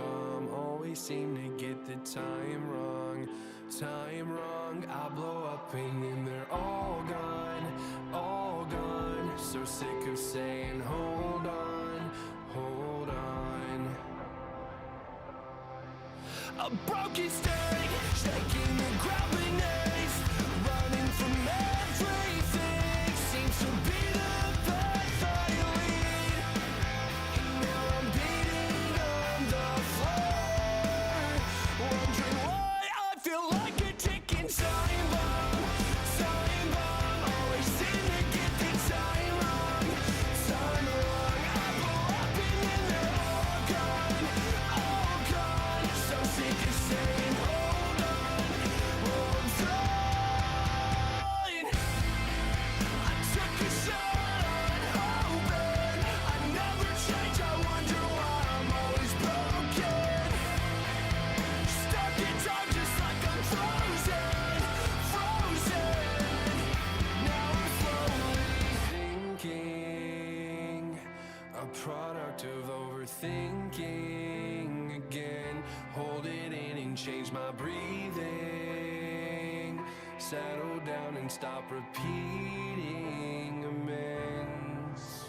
bomb. Always seem to get the time wrong. Time wrong, I blow up and then they're all gone, all gone. So sick of saying hold on, hold on. A broken state, shaking the ground beneath, running from everything. Seems to be the path I lead. And now I'm beating on the floor, wondering why I feel like a ticking time bomb. Time bomb, always seem to get the time wrong. Time wrong, I blow up and then they're all gone, all gone. So sick of saying hold on, hold on. I took a shot on hoping I never change. I wonder why I'm always broken. Stuck in time just like I'm frozen, frozen. Now I'm slowly thinking, a product of overthinking again. Hold it in and change my breathing. Settle down and stop repeating amends.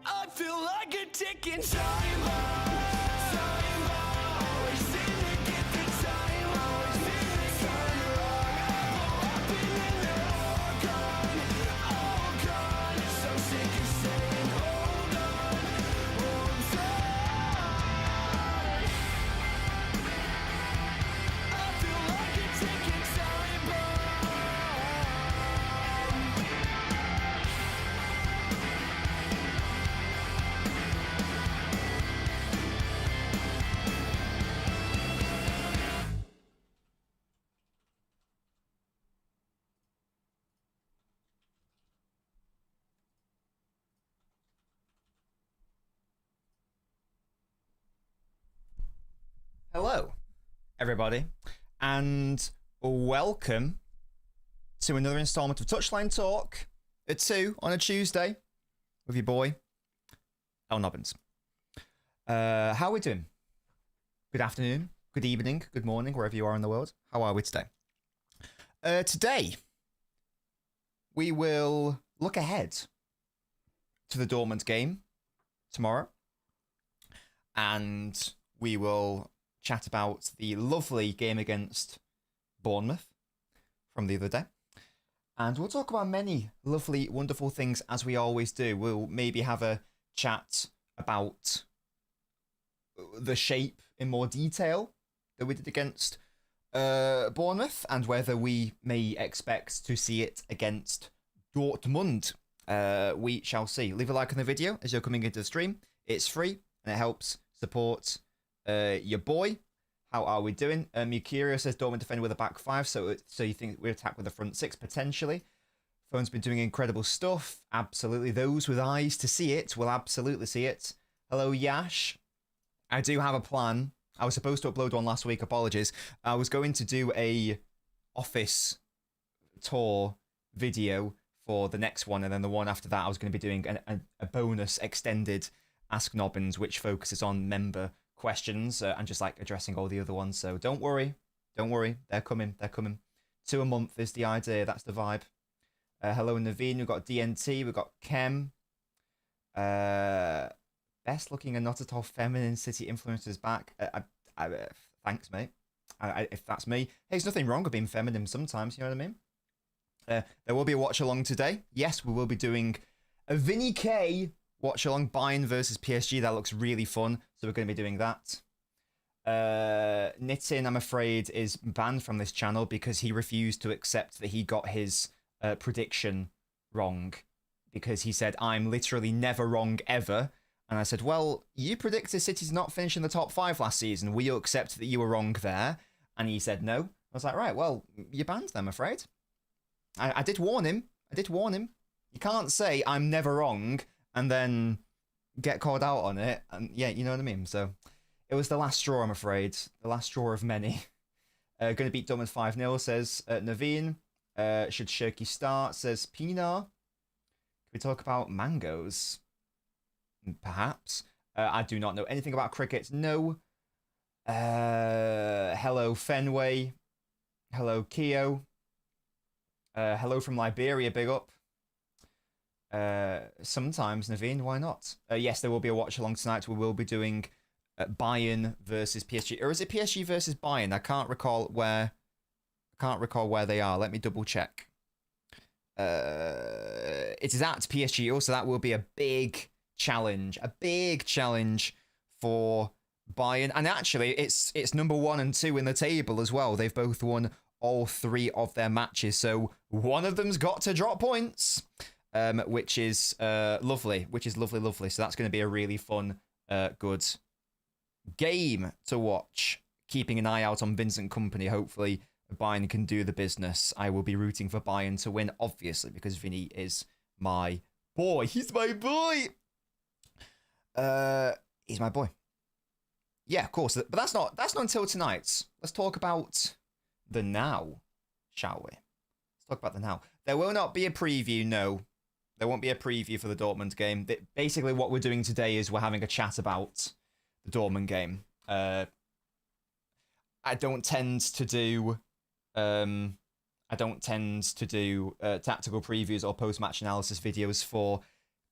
I feel like a ticking time bomb. Time bomb, always seem to get the time wrong. Time wrong, I blow up and then they're all gone, all gone. So sick of saying hold on, hold on. I feel like a ticking time bomb. Hello, everybody, and welcome to another installment of Touchline Talk at 2 on a Tuesday with your boy, LNobbins. How are we doing? Good afternoon, good evening, good morning, wherever you are in the world. How are we today? Today, we will look ahead to the Dortmund game tomorrow, and we will chat about the lovely game against Bournemouth from the other day. And we'll talk about many lovely, wonderful things as we always do. We'll maybe have a chat about the shape in more detail that we did against Bournemouth and whether we may expect to see it against Dortmund. We shall see. Leave a like on the video as you're coming into the stream. It's free and it helps support your boy. How are we doing? Mukirio says Dortmund defend with a back five, so you think we attack with a front six potentially. Phone's been doing incredible stuff. Absolutely. Those with eyes to see it will absolutely see it. Hello, Yash. I do have a plan. I was supposed to upload one last week. Apologies. I was going to do a office tour video for the next one, and then the one after that I was going to be doing a bonus extended Ask Nobbins, which focuses on member questions and just like addressing all the other ones. So don't worry, they're coming. 2 a month is the idea. That's the vibe. Hello, Naveen. We've got DNT. We've got Kem. Best looking and not at all feminine city influencers back. Thanks, mate. If that's me, hey, there's nothing wrong with being feminine sometimes. You know what I mean? There will be a watch along today. Yes, we will be doing a Vinny K Watchalong, Bayern versus PSG. That looks really fun. So we're going to be doing that. Nitin, I'm afraid, is banned from this channel because he refused to accept that he got his prediction wrong. Because he said, I'm literally never wrong ever. And I said, well, you predicted City's not finishing the top 5 last season. Will you accept that you were wrong there? And he said no. I was like, right, well, you're banned then, I'm afraid. I did warn him. You can't say I'm never wrong and then get called out on it. And yeah, you know what I mean? So it was the last straw, I'm afraid. The last straw of many. Going to beat Dortmund 5-0, says Naveen. Should Shirky start, says Pinar. Can we talk about mangoes? perhaps. I do not know anything about cricket. No. Hello, Fenway. Hello, Keo. Hello from Liberia, big up. Sometimes, Naveen, why not? Yes, there will be a watch along tonight. We will be doing Bayern versus PSG. Or is it PSG versus Bayern? I can't recall where they are. Let me double check. It is at PSG also. That will be a big challenge. A big challenge for Bayern. And actually, it's number 1 and 2 in the table as well. They've both won all 3 of their matches. So one of them's got to drop points, which is lovely. Lovely. So that's going to be a really fun, good game to watch. Keeping an eye out on Vincent Kompany. Hopefully, Bayern can do the business. I will be rooting for Bayern to win, obviously, because Vinny is my boy. He's my boy. He's my boy. Yeah, of course. But that's not until tonight. Let's talk about the now, shall we? Let's talk about the now. There will not be a preview, no. There won't be a preview for the Dortmund game. Basically, what we're doing today is we're having a chat about the Dortmund game. I don't tend to do tactical previews or post-match analysis videos for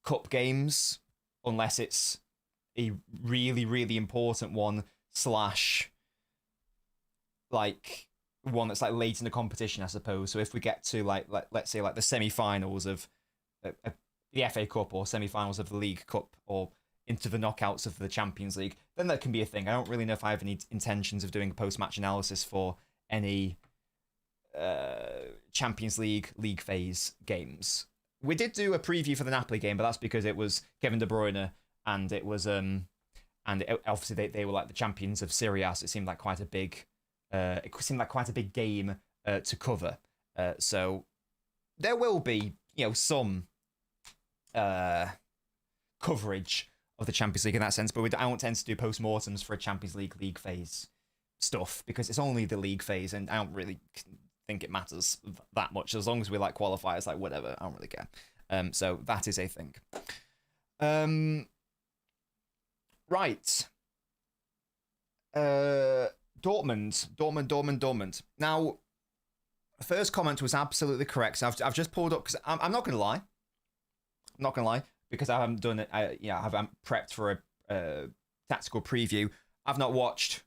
cup games unless it's a really, really important one / like one that's like late in the competition, I suppose. So if we get to like let's say like the semi-finals of the FA Cup or semi-finals of the League Cup or into the knockouts of the Champions League, then that can be a thing. I don't really know if I have any intentions of doing a post-match analysis for any Champions League phase games. We did do a preview for the Napoli game, but that's because it was Kevin De Bruyne and it was obviously they were like the champions of Serie A, so it seemed like quite a big game to cover. So there will be some coverage of the Champions League in that sense, but I don't tend to do post-mortems for a Champions League phase stuff because it's only the league phase and I don't really think it matters that much. As long as we like qualifiers, like whatever, I don't really care. So that is a thing. Right. Dortmund. Now, first comment was absolutely correct. So I've just pulled up because I'm not gonna lie. Because I haven't done it. I haven't prepped for a tactical preview. I've not watched,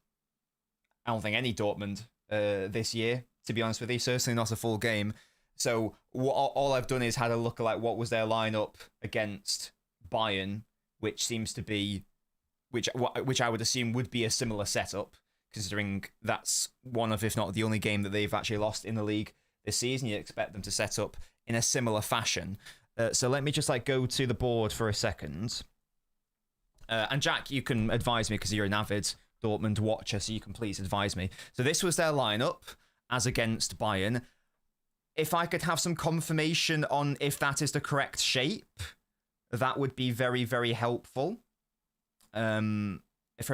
I don't think, any Dortmund this year, to be honest with you. Certainly not a full game. So all I've done is had a look at like what was their lineup against Bayern, which seems to be, which I would assume would be a similar setup, considering that's one of, if not the only game that they've actually lost in the league this season. You expect them to set up in a similar fashion. So let me just like go to the board for a second. And Jack, you can advise me because you're an avid Dortmund watcher, so you can please advise me. So this was their lineup as against Bayern. If I could have some confirmation on if that is the correct shape, that would be very, very helpful. From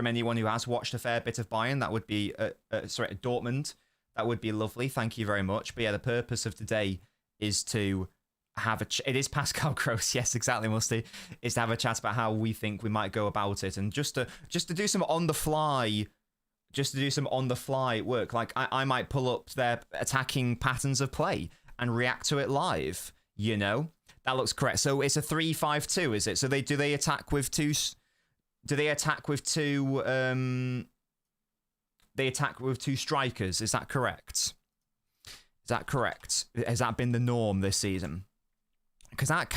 anyone who has watched a fair bit of Bayern, that would be Dortmund. That would be lovely. Thank you very much. But yeah, the purpose of today is to have it is Pascal Gross, yes, exactly, Musty, is to have a chat about how we think we might go about it, and just to do some on the fly work. Like I might pull up their attacking patterns of play and react to it live. That looks correct. So it's a 3-5-2, is it? So do they attack with two? They attack with two strikers. Is that correct? Has that been the norm this season? Because that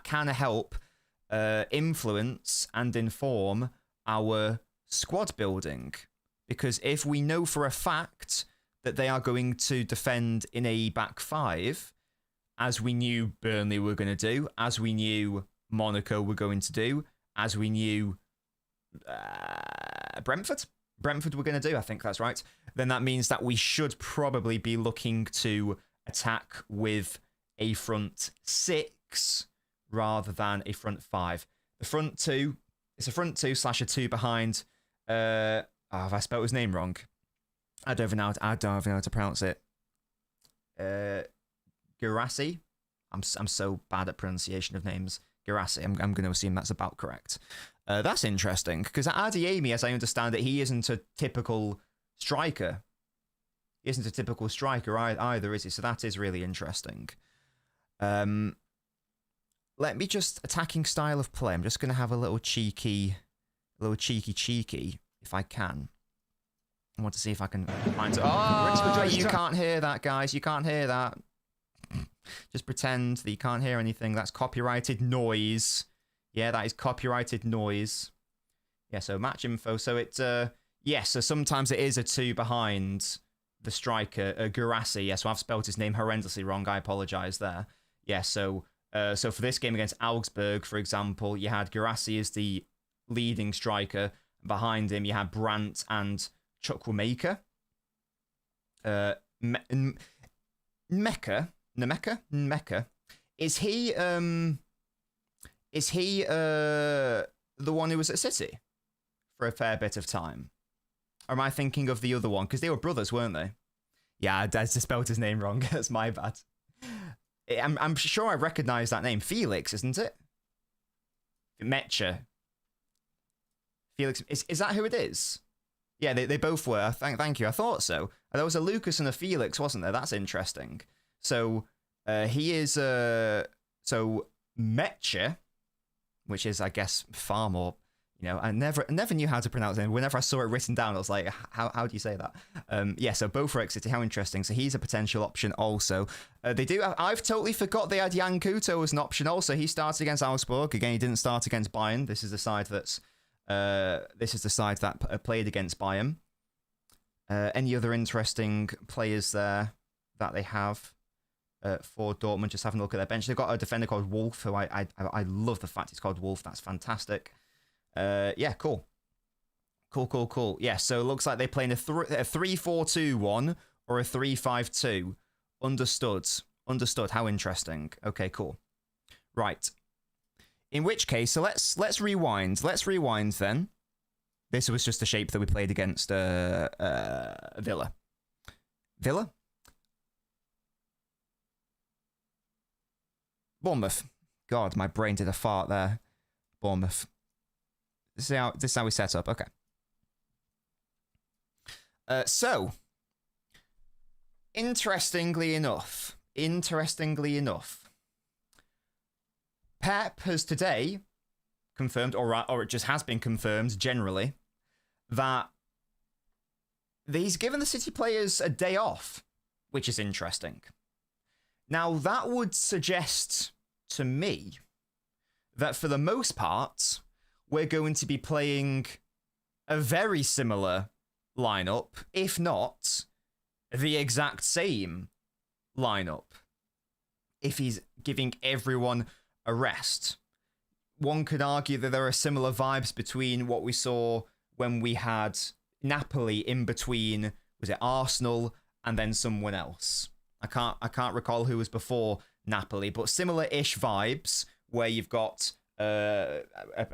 can help influence and inform our squad building. Because if we know for a fact that they are going to defend in a back five, as we knew Burnley were going to do, as we knew Monaco were going to do, as we knew Brentford were going to do, I think that's right, then that means that we should probably be looking to attack with a front six rather than a front five. The front two, it's a front two / a two behind. Have I spelled his name wrong? I don't even know how to pronounce it. Guirassy. I'm so bad at pronunciation of names. Garassi. I'm going to assume that's about correct. That's interesting, because Adeyemi, as I understand it, he isn't a typical striker. He isn't a typical striker either, is he? So that is really interesting. Let me just... Attacking style of play. I'm just going to have a little cheeky, if I can. I want to see if I can find... Oh, you can't hear that, guys. You can't hear that. Just pretend that you can't hear anything. That's copyrighted noise. Yeah, that is copyrighted noise. Yeah, so match info. So it's... yes, so sometimes it is a 2 behind the striker, Garassi. Yeah, so I've spelled his name horrendously wrong. I apologise there. Yeah, so for this game against Augsburg, for example, you had Garassi as the leading striker. Behind him, you had Brandt and Chukwuemeka. Nemeka. Is he the one who was at City for a fair bit of time? Or am I thinking of the other one? Because they were brothers, weren't they? Yeah, I just spelled his name wrong. That's my bad. I'm sure I recognise that name. Felix, isn't it? Mecha. Felix, is that who it is? Yeah, they both were. Thank you. I thought so. There was a Lucas and a Felix, wasn't there? That's interesting. So he is so Mecha, which is, I guess, far more. I never knew how to pronounce it. Whenever I saw it written down, I was like, how do you say that? Yeah, so both for City. How interesting. So he's a potential option also. They do. I've totally forgot they had Jan Couto as an option also. He started against Augsburg. Again, he didn't start against Bayern. This is the side that played against Bayern. Any other interesting players there that they have for Dortmund? Just having a look at their bench. They've got a defender called Wolf, who I love the fact he's called Wolf. That's fantastic. Yeah, cool. Yeah, so it looks like they play in a 3-4-2-1 or a 3-5-2. Understood. How interesting. Okay, cool. Right. In which case, so let's rewind. Let's rewind then. This was just the shape that we played against Villa. Bournemouth. God, my brain did a fart there. Bournemouth. This is how we set up. Okay. So, interestingly enough, Pep has today confirmed, or it just has been confirmed generally, that he's given the City players a day off, which is interesting. Now, that would suggest to me that for the most part, we're going to be playing a very similar lineup, if not the exact same lineup, if he's giving everyone a rest. One could argue that there are similar vibes between what we saw when we had Napoli in between, was it Arsenal and then someone else? I can't recall who was before Napoli, but similar-ish vibes where you've got a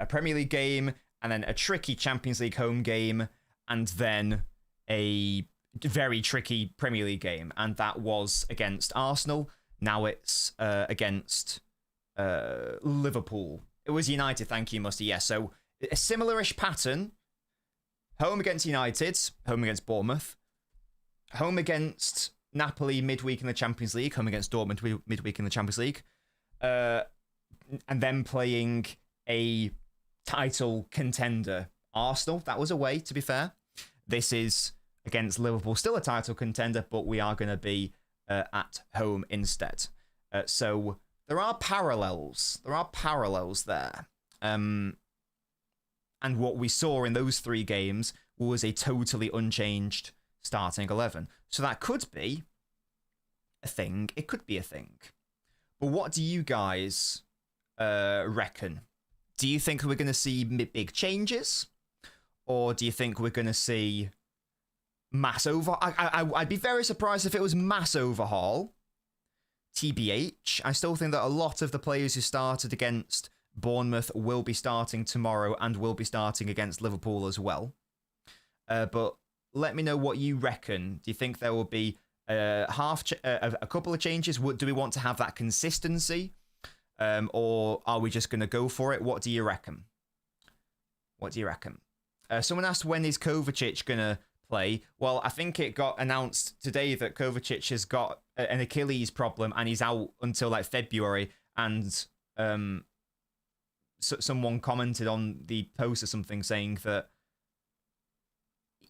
Premier League game and then a tricky Champions League home game and then a very tricky Premier League game, and that was against Arsenal. Now it's against Liverpool. It was United, thank you, Musty. Yes, so a similar-ish pattern. Home against United, home against Bournemouth, home against Napoli midweek in the Champions League, home against Dortmund midweek in the Champions League, and then playing a title contender, Arsenal. That was away, to be fair. This is against Liverpool, still a title contender, but we are going to be at home instead. So there are parallels. There are parallels there. And what we saw in those 3 games was a totally unchanged starting 11. So that could be a thing. It could be a thing. But what do you guys reckon? Do you think we're going to see big changes? Or do you think we're going to see mass overhaul? I'd be very surprised if it was mass overhaul. TBH. I still think that a lot of the players who started against Bournemouth will be starting tomorrow and will be starting against Liverpool as well. But let me know what you reckon. Do you think there will be a couple of changes? Do we want to have that consistency? or are we just going to go for it? What do you reckon? What do you reckon? Someone asked, when is Kovacic going to play? Well, I think it got announced today that Kovacic has got an Achilles problem and he's out until like February. And someone commented on the post or something saying that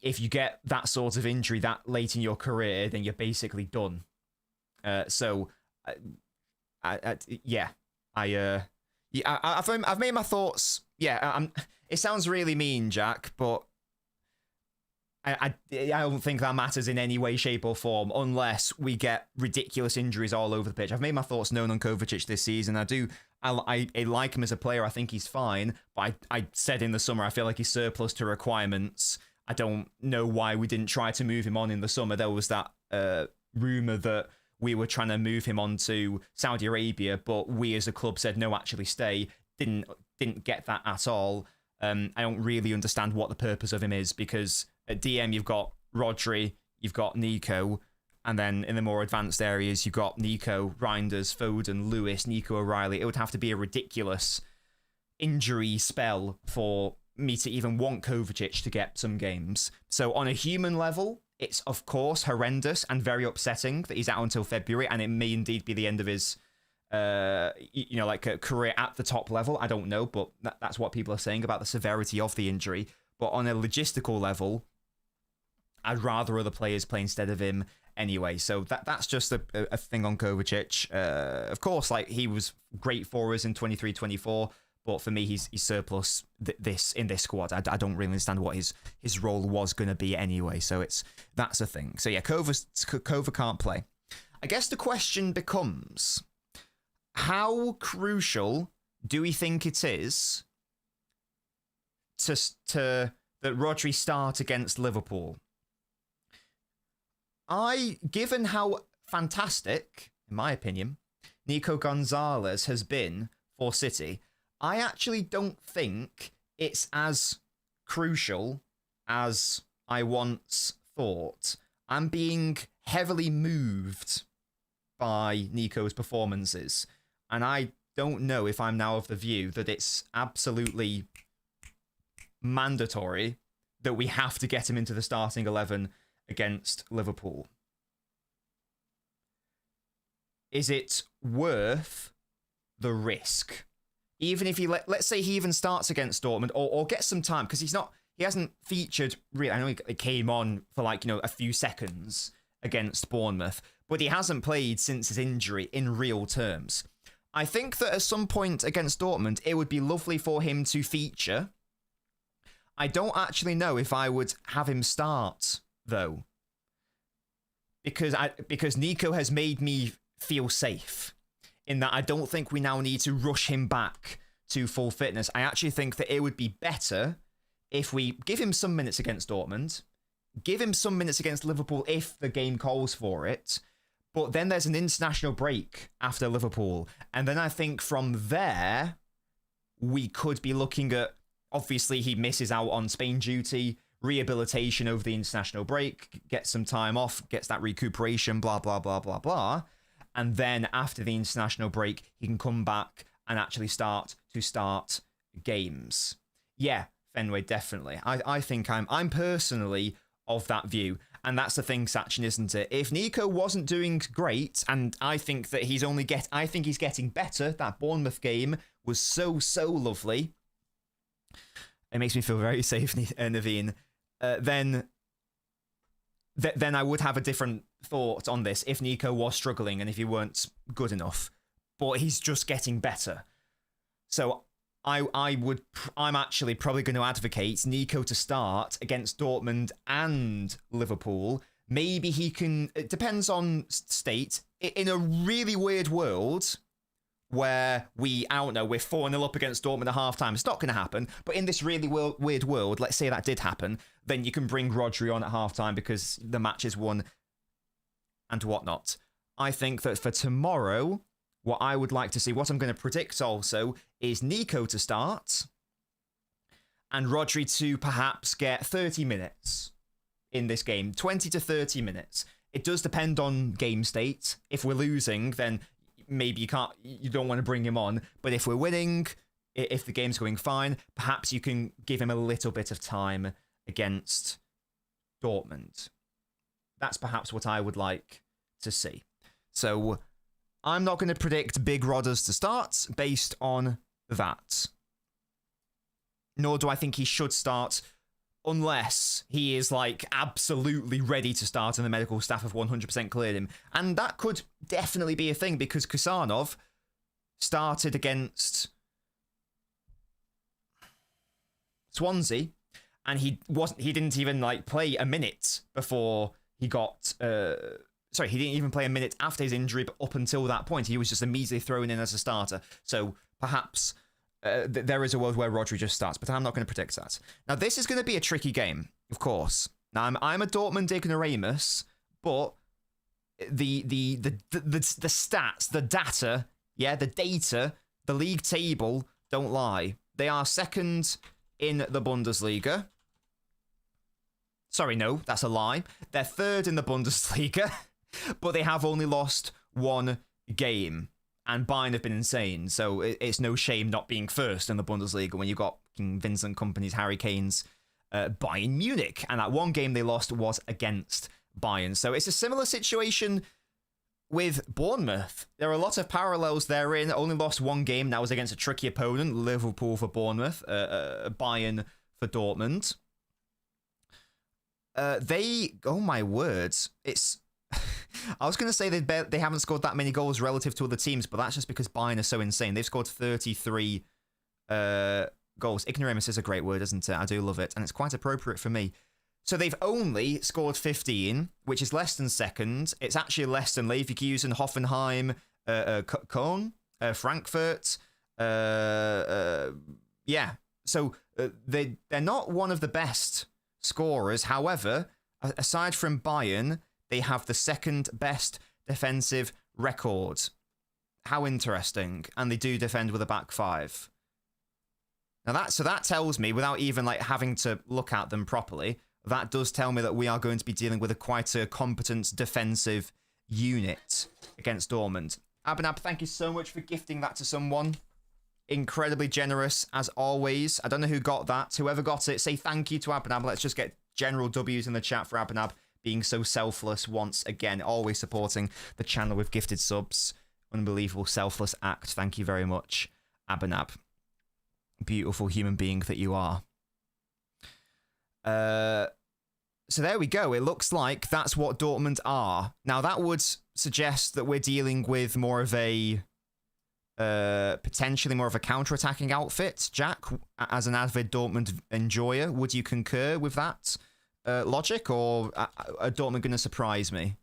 if you get that sort of injury that late in your career, then you're basically done. I've made my thoughts. Yeah, it sounds really mean, Jack, but I don't think that matters in any way, shape, or form unless we get ridiculous injuries all over the pitch. I've made my thoughts known on Kovacic this season. I like him as a player. I think he's fine, but I said in the summer I feel like he's surplus to requirements. I don't know why we didn't try to move him on in the summer. There was that rumour that we were trying to move him on to Saudi Arabia, but we as a club said, no, actually stay. Didn't get that at all. I don't really understand what the purpose of him is, because at DM you've got Rodri, you've got Nico, and then in the more advanced areas you've got Nico, Reinders, Foden, Lewis, Nico O'Reilly. It would have to be a ridiculous injury spell for me to even want Kovacic to get some games. So on a human level, it's of course horrendous and very upsetting that he's out until February, and it may indeed be the end of his like a career at the top level. I don't know, but that's what people are saying about the severity of the injury. But on a logistical level, I'd rather other players play instead of him anyway. So that's just a thing on Kovacic. Of course, like, he was great for us in 23-24, but for me, he's surplus in this squad. I don't really understand what his role was going to be anyway. So that's a thing. So yeah, Kova can't play. I guess the question becomes, how crucial do we think it is to that Rodri start against Liverpool? Given how fantastic, in my opinion, Nico Gonzalez has been for City, I actually don't think it's as crucial as I once thought. I'm being heavily moved by Nico's performances, and I don't know if I'm now of the view that it's absolutely mandatory that we have to get him into the starting 11 against Liverpool. Is it worth the risk? Even if let's say he even starts against Dortmund, or gets some time, because he hasn't featured really. I know he came on for a few seconds against Bournemouth, but he hasn't played since his injury in real terms. I think that at some point against Dortmund, it would be lovely for him to feature. I don't actually know if I would have him start, though, because Nico has made me feel safe in that I don't think we now need to rush him back to full fitness. I actually think that it would be better if we give him some minutes against Dortmund, give him some minutes against Liverpool if the game calls for it, but then there's an international break after Liverpool, and then I think from there we could be looking at, obviously he misses out on Spain duty, rehabilitation over the international break, gets some time off, gets that recuperation, blah, blah, blah, blah, blah. And then after the international break, he can come back and actually start games. Yeah, Fenway, definitely. I think I'm personally of that view. And that's the thing, Sachin, isn't it? If Nico wasn't doing great, and I think that I think he's getting better. That Bournemouth game was so lovely. It makes me feel very safe, Naveen. Then I would have a different thought on this if Nico was struggling and if he weren't good enough. But he's just getting better. So I'm actually probably going to advocate Nico to start against Dortmund and Liverpool. Maybe he can, it depends on state. In a really weird world where we're 4-0 up against Dortmund at halftime, it's not going to happen. But in this really weird world, let's say that did happen, then you can bring Rodri on at halftime because the match is won and whatnot. I think that for tomorrow, what I would like to see, what I'm going to predict also, is Nico to start and Rodri to perhaps get 30 minutes in this game, 20 to 30 minutes. It does depend on game state. If we're losing, then maybe you don't want to bring him on. But if we're winning, if the game's going fine, perhaps you can give him a little bit of time against Dortmund. That's perhaps what I would like to see. So I'm not going to predict Big Rodders to start based on that. Nor do I think he should start unless he is like absolutely ready to start and the medical staff have 100% cleared him. And that could definitely be a thing because Kusanov started against Swansea and he didn't even like play a minute before he got he didn't even play a minute after his injury, but up until that point he was just immediately thrown in as a starter. So perhaps there is a world where Rodri just starts, but I'm not going to predict that. Now, this is going to be a tricky game, of course. Now, I'm a Dortmund ignoramus, but the stats, the data, the data, the league table don't lie. They are second in the Bundesliga. Sorry, no, that's a lie. They're third in the Bundesliga, but they have only lost one game. And Bayern have been insane, so it's no shame not being first in the Bundesliga when you've got Vincent Kompany's, Harry Kane's Bayern Munich. And that one game they lost was against Bayern. So it's a similar situation with Bournemouth. There are a lot of parallels therein. Only lost one game, that was against a tricky opponent, Liverpool for Bournemouth, Bayern for Dortmund. Oh my words, it's... I was going to say they haven't scored that many goals relative to other teams, but that's just because Bayern are so insane. They've scored 33 goals. Ignoramus is a great word, isn't it? I do love it, and it's quite appropriate for me. So they've only scored 15, which is less than second. It's actually less than Leverkusen, Hoffenheim, Köln, Frankfurt. So they're not one of the best scorers. However, aside from Bayern, they have the second best defensive record. How interesting. And they do defend with a back five. Now that tells me, without even like having to look at them properly, that does tell me that we are going to be dealing with quite a competent defensive unit against Dortmund. Abinab, thank you so much for gifting that to someone. Incredibly generous, as always. I don't know who got that. Whoever got it, say thank you to Abinab. Let's just get general W's in the chat for Abinab. Being so selfless once again, always supporting the channel with gifted subs. Unbelievable selfless act. Thank you very much, Abinab. Beautiful human being that you are. So there we go. It looks like that's what Dortmund are. Now that would suggest that we're dealing with more of a potentially more of a counter-attacking outfit. Jack, as an avid Dortmund enjoyer, would you concur with that logic, or are Dortmund going to surprise me?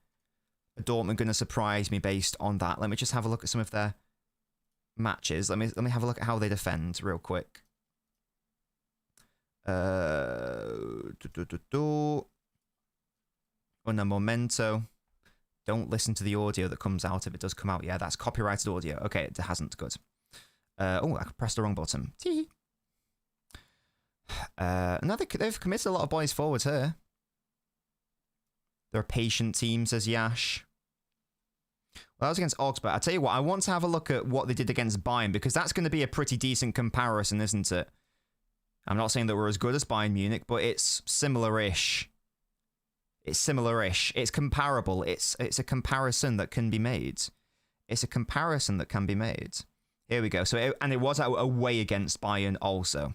Are Dortmund going to surprise me based on that? Let me just have a look at some of their matches. Let me have a look at how they defend real quick. Un momento. Don't listen to the audio that comes out if it does come out. Yeah, that's copyrighted audio. Okay, it hasn't. Good. Oh, I pressed the wrong button. No, they've committed a lot of boys forwards here. They're a patient team, says Yash. Well, that was against Augsburg. I'll tell you what, I want to have a look at what they did against Bayern, because that's going to be a pretty decent comparison, isn't it? I'm not saying that we're as good as Bayern Munich, but it's similar-ish. It's similar-ish. It's comparable. It's a comparison that can be made. It's a comparison that can be made. Here we go. And it was away against Bayern also.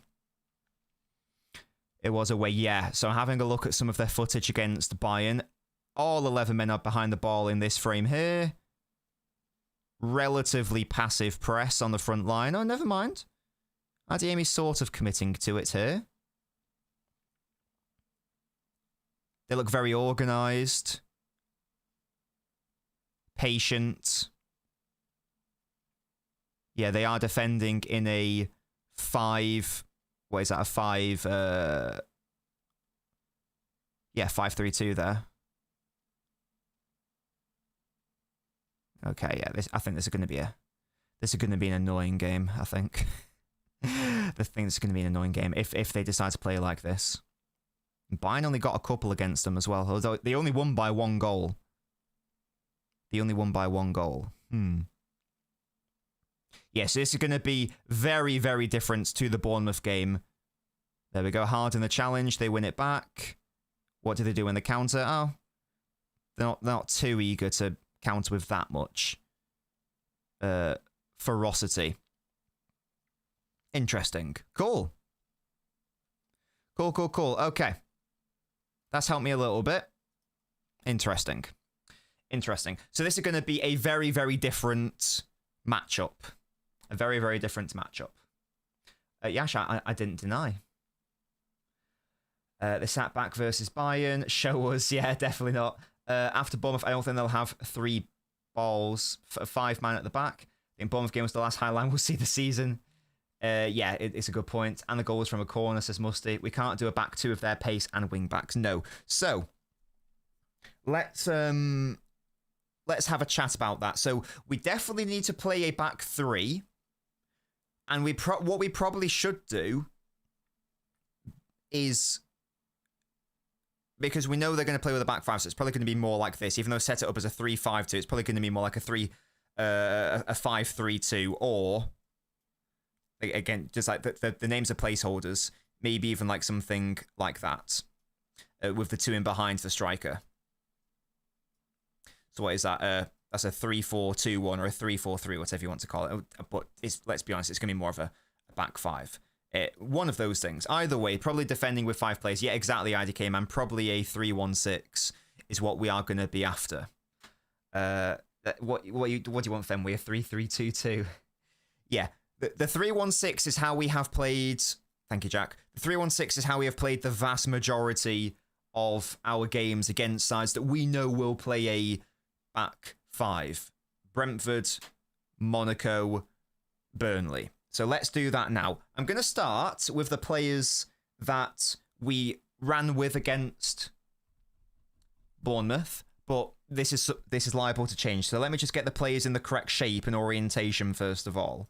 It was away, yeah. So having a look at some of their footage against Bayern. All 11 men are behind the ball in this frame here. Relatively passive press on the front line. Oh, never mind. Adeyemi's sort of committing to it here. They look very organised. Patient. Yeah, they are defending in a 5... What is that? A 5... 5-3-2 there. Okay, yeah, I think this is going to be an annoying game, I think. I think this is going to be an annoying game if they decide to play like this. Bayern only got a couple against them as well, although they only won by one goal. Yes, this is going to be very, very different to the Bournemouth game. There we go. Hard in the challenge. They win it back. What do they do in the counter? Oh, they're not too eager to counter with that much ferocity. Interesting. Cool. Cool. Okay. That's helped me a little bit. Interesting. So this is going to be a very, very different matchup. A very, very different matchup. Yash, I didn't deny. They sat back versus Bayern. Show us. Yeah, definitely not. After Bournemouth, I don't think they'll have 3 balls, 5 man at the back. I think Bournemouth game was the last highlight we'll see the season. Yeah, it's a good point. And the goal was from a corner, says Musty. We can't do a back 2 of their pace and wing backs. No. So let's have a chat about that. So we definitely need to play a back 3. And what we probably should do is, because we know they're going to play with a back 5, so it's probably going to be more like this. Even though set it up as a 3-5-2, it's probably going to be more like a 5-3-2, or again, just like the names are placeholders, maybe even like something like that, with the 2 in behind the striker. So what is that? That's a 3-4-2-1 or a 3-4-3, whatever you want to call it. But let's be honest, it's going to be more of a back 5. One of those things. Either way, probably defending with 5 players. Yeah, exactly, IDK man. Probably a 3-1-6 is what we are going to be after. What do you want, Fenway? A 3-3-2-2? Yeah, the 3-1-6 is how we have played. Thank you, Jack. The 3-1-6 is how we have played the vast majority of our games against sides that we know will play a back 5. Brentford, Monaco, Burnley. So let's do that now. I'm going to start with the players that we ran with against Bournemouth, but this is liable to change. So let me just get the players in the correct shape and orientation first of all.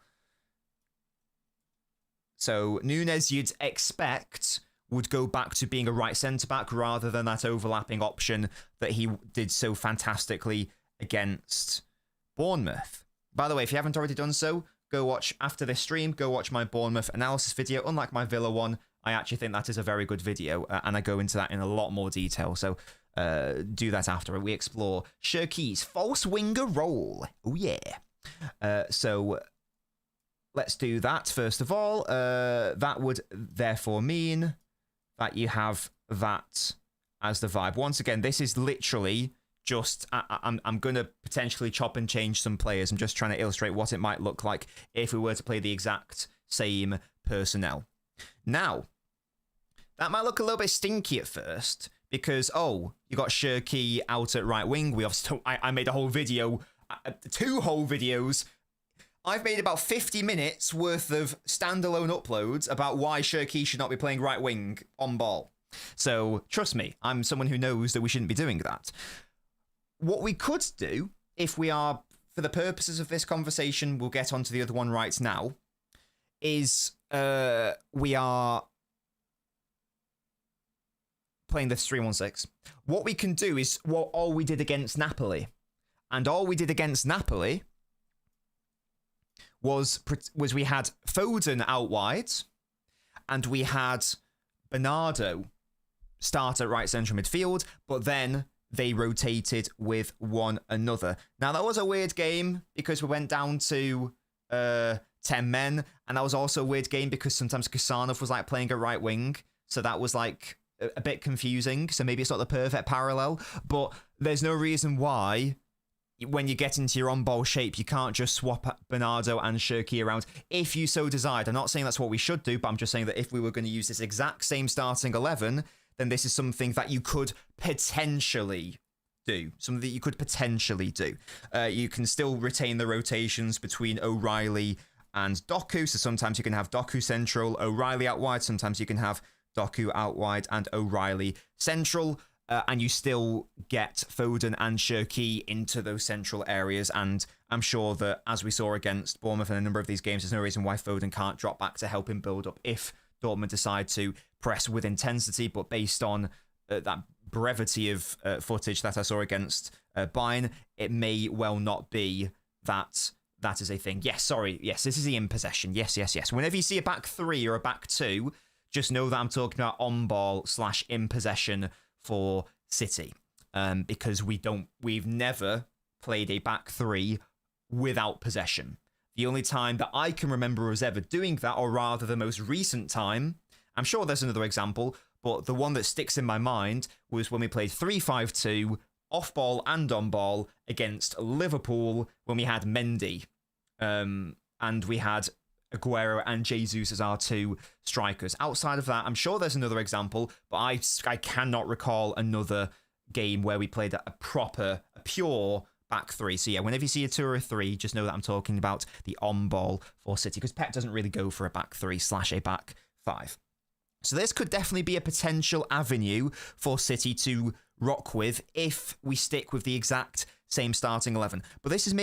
So Nunes, you'd expect, would go back to being a right centre-back rather than that overlapping option that he did so fantastically against Bournemouth. By the way, if you haven't already done so, go watch, after this stream, go watch my Bournemouth analysis video. Unlike my Villa one, I actually think that is a very good video, and I go into that in a lot more detail. So do that after. We explore Shirky's false winger role. Oh, yeah. So let's do that first of all. That would therefore mean that you have that as the vibe. Once again, this is literally just, I'm going to potentially chop and change some players. I'm just trying to illustrate what it might look like if we were to play the exact same personnel. Now, that might look a little bit stinky at first because, oh, you got Shirky out at right wing. We obviously, I made a whole video, 2 whole videos. I've made about 50 minutes worth of standalone uploads about why Shirky should not be playing right wing on ball. So trust me, I'm someone who knows that we shouldn't be doing that. What we could do, if we are, for the purposes of this conversation, we'll get onto the other one right now, is we are playing this 3-1-6. What we can do is what all we did against Napoli. And all we did against Napoli was we had Foden out wide, and we had Bernardo start at right central midfield, but then they rotated with one another. Now, that was a weird game because we went down to 10 men, and that was also a weird game because sometimes Kusanov was like playing a right wing, so that was like a bit confusing. So maybe it's not the perfect parallel, but there's no reason why when you get into your on-ball shape, you can't just swap Bernardo and Shirky around if you so desired. I'm not saying that's what we should do, but I'm just saying that if we were going to use this exact same starting 11, then this is something that you could potentially do. Something that you could potentially do. You can still retain the rotations between O'Reilly and Doku. So sometimes you can have Doku central, O'Reilly out wide. Sometimes you can have Doku out wide and O'Reilly central. And you still get Foden and Shirky into those central areas. And I'm sure that, as we saw against Bournemouth in a number of these games, there's no reason why Foden can't drop back to help him build up if Dortmund decide to press with intensity. But based on that brevity of footage that I saw against Bayern, it may well not be that that is a thing. Yes, sorry. Yes, this is the in possession. Yes. Whenever you see a back 3 or a back 2, just know that I'm talking about on ball / in possession for City. Because we've never played a back 3 without possession. The only time that I can remember us ever doing that, or rather the most recent time, I'm sure there's another example, but the one that sticks in my mind was when we played 3-5-2, off ball and on ball, against Liverpool when we had Mendy. And we had Aguero and Jesus as our 2 strikers. Outside of that, I'm sure there's another example, but I cannot recall another game where we played a pure back 3. So yeah, whenever you see a 2 or a 3, just know that I'm talking about the on ball for City, because Pep doesn't really go for a back 3 / a back 5. So this could definitely be a potential avenue for City to rock with if we stick with the exact same starting 11. But this is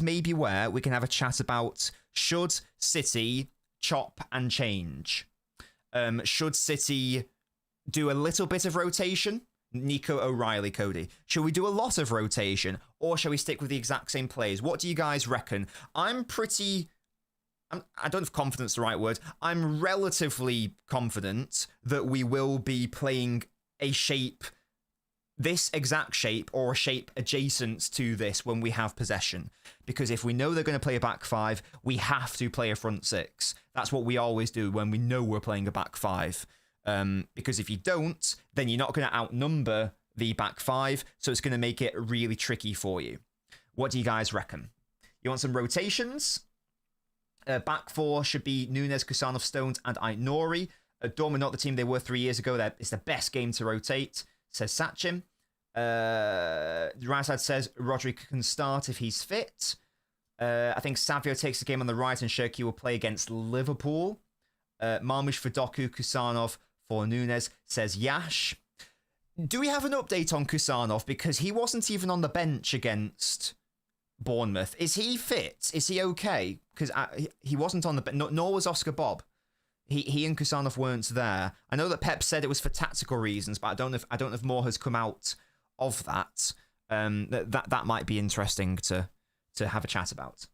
maybe where we can have a chat about, should City chop and change? Should City do a little bit of rotation? Nico O'Reilly, Cody. Should we do a lot of rotation, or shall we stick with the exact same players? What do you guys reckon? I don't know if confidence is the right word. I'm relatively confident that we will be playing a shape, this exact shape, or a shape adjacent to this when we have possession. Because if we know they're going to play a back 5, we have to play a front 6. That's what we always do when we know we're playing a back 5. Because if you don't, then you're not going to outnumber the back 5, so it's going to make it really tricky for you. What do you guys reckon? You want some rotations? Back 4 should be Nunes, Kusanov, Stones, and Aït-Nouri. Dortmund, not the team they were 3 years ago. It's the best game to rotate, says Sachin. The right side says Rodri can start if he's fit. I think Savio takes the game on the right, and Cherki will play against Liverpool. Marmoush for Doku, Kusanov for Nunes, says Yash. Do we have an update on Kusanov? Because he wasn't even on the bench against Bournemouth. Is he fit? Is he okay? Because he wasn't on the bench, nor was Oscar Bob. He and Kusanov weren't there. I know that Pep said it was for tactical reasons, but I don't know if more has come out of that. That might be interesting to have a chat about.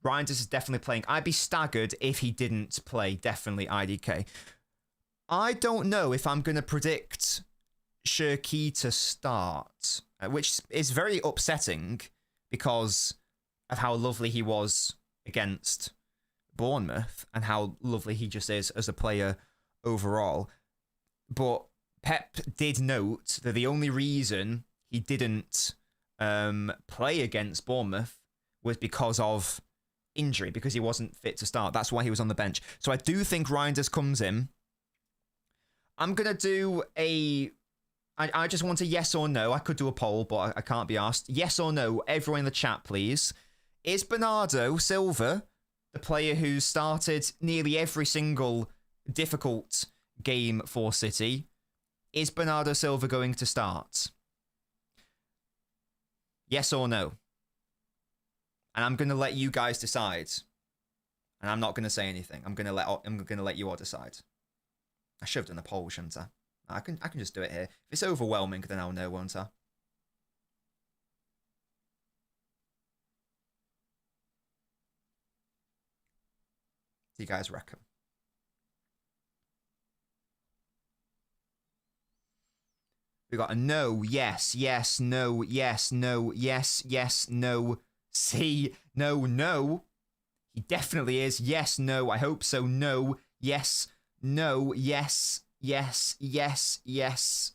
Reinders is definitely playing. I'd be staggered if he didn't play. Definitely IDK. I don't know if I'm going to predict Cherki to start, which is very upsetting because of how lovely he was against Bournemouth and how lovely he just is as a player overall. But Pep did note that the only reason he didn't play against Bournemouth was because of injury, because he wasn't fit to start. That's why he was on the bench. So I do think Reinders comes in. I'm going to do I just want a yes or no. I could do a poll, but I can't be asked. Yes or no, everyone in the chat, please. Is Bernardo Silva, the player who started nearly every single difficult game for City, is Bernardo Silva going to start? Yes or no? And I'm going to let you guys decide. And I'm not going to say anything. I'm going to let you all decide. I should have done a poll, shouldn't I? I can just do it here. If it's overwhelming, then I'll know, won't I? What do you guys reckon? We got a no, yes, yes, no, yes, no, yes, yes, no, see, no, no. He definitely is. Yes, no, I hope so. No, yes, no, yes, yes, yes, yes,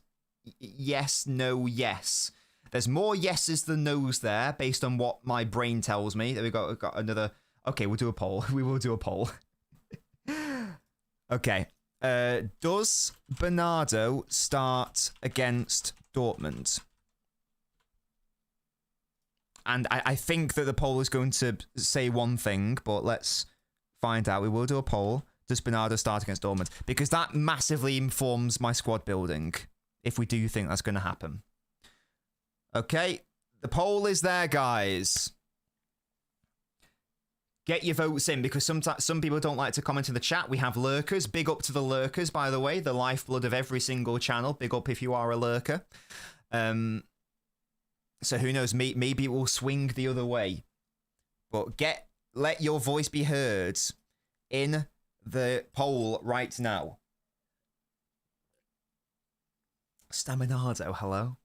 yes, no, yes. There's more yeses than nos there, based on what my brain tells me. There we've got another. Okay, we'll do a poll. We will do a poll. Okay. Does Bernardo start against Dortmund? And I think that the poll is going to say one thing, but let's find out. We will do a poll. Does Bernardo start against Dortmund? Because that massively informs my squad building, if we do think that's going to happen. Okay, the poll is there, guys. Get your votes in, because some people don't like to comment in the chat. We have lurkers. Big up to the lurkers, by the way. The lifeblood of every single channel. Big up if you are a lurker. So who knows? Maybe it will swing the other way. but let your voice be heard in the poll right now. Staminado, hello.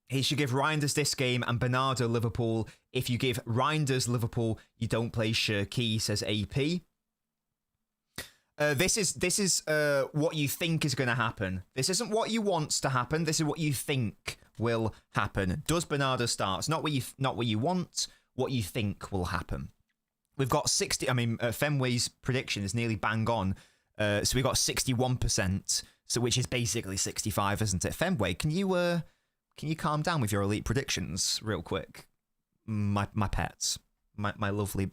He should give Reinders this game and Bernardo Liverpool. If you give Reinders Liverpool, you don't play Shirky, says AP. This is what you think is going to happen. This isn't what you want to happen. This is what you think will happen. Does Bernardo start? It's not what you want. What you think will happen. We've got 60. I mean, Fenway's prediction is nearly bang on. So we've got 61%. So which is basically 65, isn't it? Fenway, can you calm down with your elite predictions real quick? My pets, my lovely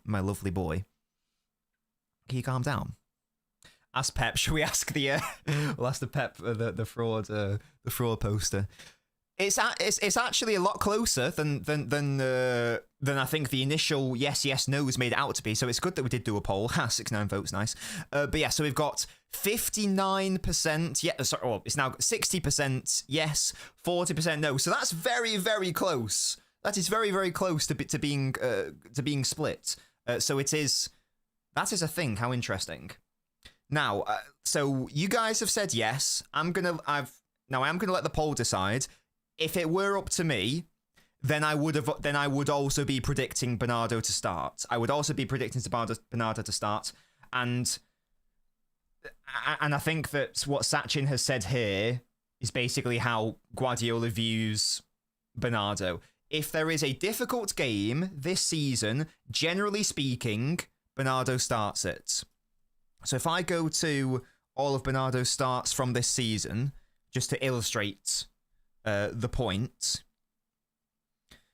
boy. Can you calm down? Ask Pep. Should we ask the? We'll ask the Pep the fraud poster. It's actually a lot closer than I think the initial yes no's made it out to be. So it's good that we did do a poll. 69 votes, nice. But yeah, so we've got 59%. Yeah, sorry. Oh, it's now 60% yes, 40% no. So that's very very close. That is very very close to being split. So it is. That is a thing. How interesting. Now, so you guys have said yes. I am gonna let the poll decide. If it were up to me, then I would also be predicting Bernardo to start. I would also be predicting Bernardo to start, and I think that what Sachin has said here is basically how Guardiola views Bernardo. If there is a difficult game this season, generally speaking, Bernardo starts it. So if I go to all of Bernardo's starts from this season, just to illustrate the point.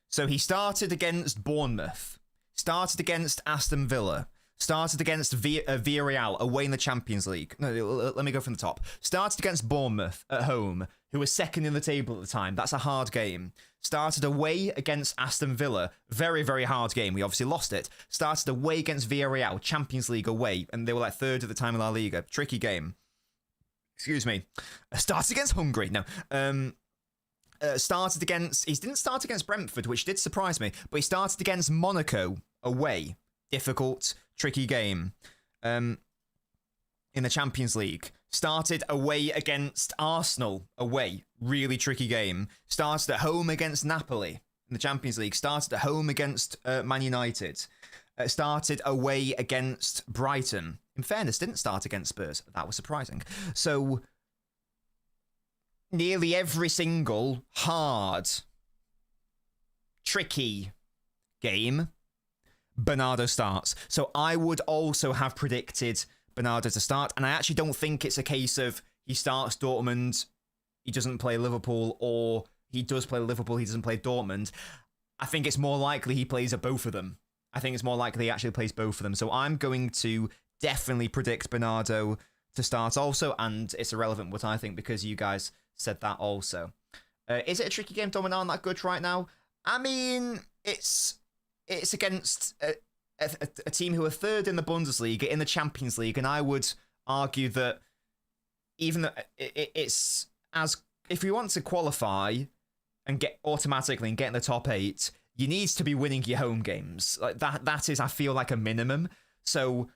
So he started against Bournemouth, started against Aston Villa, started against Villarreal away in the Champions League. No, let me go from the top. Started against Bournemouth at home, who was second in the table at the time. That's a hard game. Started away against Aston Villa. Very, very hard game. We obviously lost it. Started away against Villarreal, Champions League away, and they were like third at the time in La Liga. Tricky game. Excuse me. Started against Hungary. No. Started against... He didn't start against Brentford, which did surprise me, but he started against Monaco away. Difficult, tricky game. In the Champions League. Started away against Arsenal away. Really tricky game. Started at home against Napoli in the Champions League. Started at home against Man United. Started away against Brighton. In fairness, didn't start against Spurs. That was surprising. So, nearly every single hard, tricky game, Bernardo starts. So I would also have predicted Bernardo to start, and I actually don't think it's a case of he starts Dortmund, he doesn't play Liverpool, or he does play Liverpool, he doesn't play Dortmund. I think it's more likely he plays at both of them. I think it's more likely he actually plays both of them. So I'm going to definitely predict Bernardo to start also, and it's irrelevant what I think because you guys said that also. Is it a tricky game? Dortmund aren't that good right now. I mean, it's against a team who are third in the Bundesliga, in the Champions League, and I would argue that even though it's as if you want to qualify and get automatically and get in the top 8, you need to be winning your home games. Like that is, I feel, like a minimum. So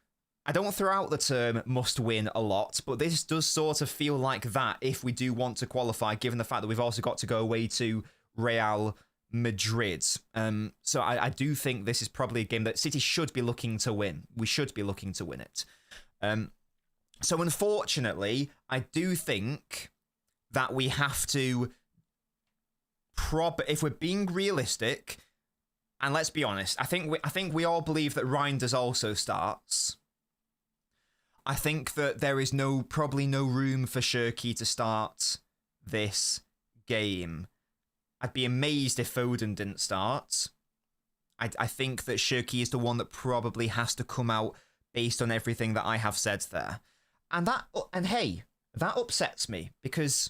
I don't throw out the term must win a lot, but this does sort of feel like that if we do want to qualify, given the fact that we've also got to go away to Real Madrid. So I do think this is probably a game that City should be looking to win. We should be looking to win it. So unfortunately, I do think that we have to if we're being realistic, and let's be honest, I think we all believe that Reinders also starts. I think that there is probably no room for Shirky to start this game. I'd be amazed if Foden didn't start. I think that Shirky is the one that probably has to come out based on everything that I have said there. And hey, that upsets me because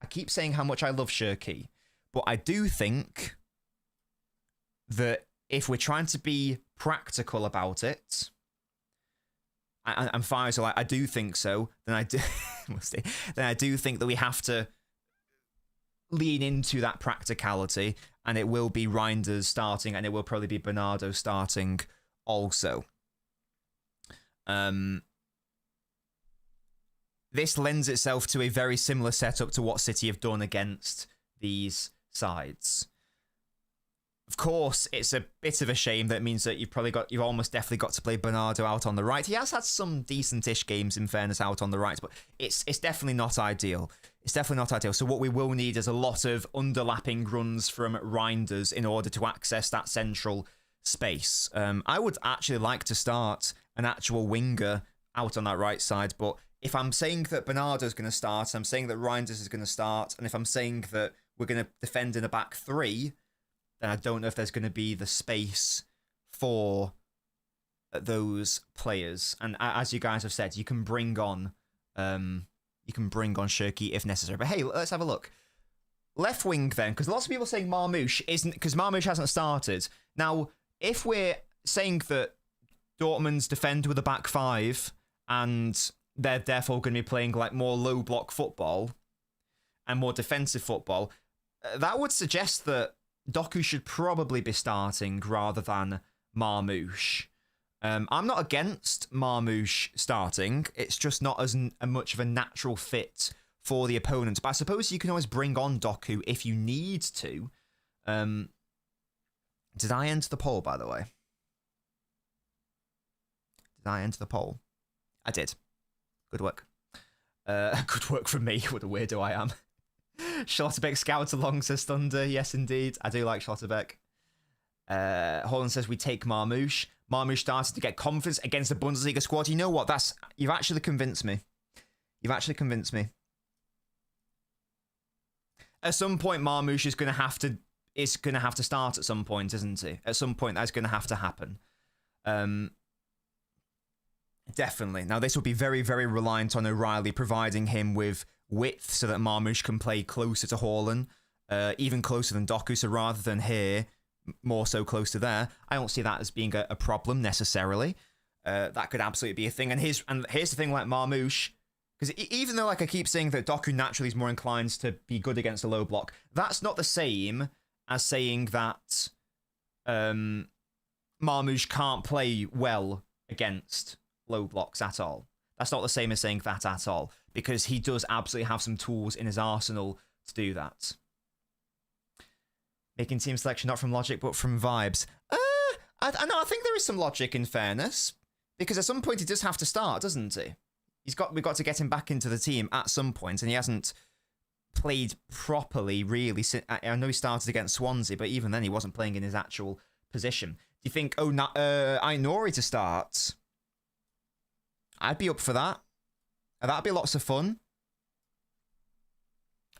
I keep saying how much I love Shirky, but I do think that if we're trying to be practical about it, and Fires are like, I do think so, then I do think that we have to lean into that practicality and it will be Reinders starting, and it will probably be Bernardo starting also. This lends itself to a very similar setup to what City have done against these sides. Of course, it's a bit of a shame that means that you've almost definitely got to play Bernardo out on the right. He has had some decent-ish games, in fairness, out on the right, but it's definitely not ideal. It's definitely not ideal. So what we will need is a lot of underlapping runs from Reinders in order to access that central space. I would actually like to start an actual winger out on that right side, but if I'm saying that Bernardo's going to start, I'm saying that Reinders is going to start, and if I'm saying that we're going to defend in a back three, then I don't know if there's going to be the space for those players. And as you guys have said, you can bring on Shirky if necessary. But hey, let's have a look. Left wing then, because lots of people are saying Marmoush isn't, because Marmoush hasn't started. Now, if we're saying that Dortmund's defend with a back five and they're therefore going to be playing like more low block football and more defensive football, that would suggest that Doku should probably be starting rather than Marmoush. I'm not against Marmoush starting. It's just not as much of a natural fit for the opponent. But I suppose you can always bring on Doku if you need to. Did I enter the poll, by the way? Did I enter the poll? I did. Good work. Good work from me. What a weirdo I am. Schlotterbeck scouts along, says Thunder. Yes, indeed. I do like Schlotterbeck. Holland says we take Marmoush. Marmoush started to get confidence against the Bundesliga squad. You know what? You've actually convinced me. You've actually convinced me. At some point, Marmoush is going to have to start at some point, isn't he? At some point, that's going to have to happen. Definitely. Now, this will be very, very reliant on O'Reilly providing him with width so that Marmoush can play closer to Haaland, even closer than Doku. So rather than here, more so close to there, I don't see that as being a problem necessarily. That could absolutely be a thing. And here's the thing, like Marmoush, because even though like I keep saying that Doku naturally is more inclined to be good against a low block, that's not the same as saying that Marmoush can't play well against low blocks at all. That's not the same as saying that at all, because he does absolutely have some tools in his arsenal to do that. Making team selection not from logic, but from vibes. I know, I think there is some logic, in fairness, because at some point he does have to start, doesn't he? We've got to get him back into the team at some point, and he hasn't played properly, really. I know he started against Swansea, but even then he wasn't playing in his actual position. Do you think, Ainori to start? I'd be up for that. That'd be lots of fun.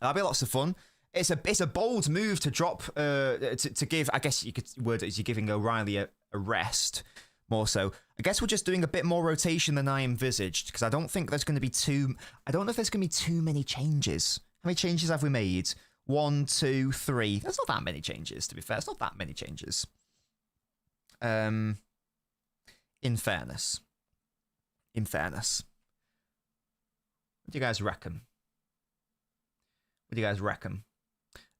That'd be lots of fun. It's a bold move to drop, to give, I guess you could word it as you're giving O'Reilly a rest, more so. I guess we're just doing a bit more rotation than I envisaged, because I don't think there's going to be I don't know if there's going to be too many changes. How many changes have we made? 1, 2, 3. That's not that many changes, to be fair. It's not that many changes. In fairness. What do you guys reckon?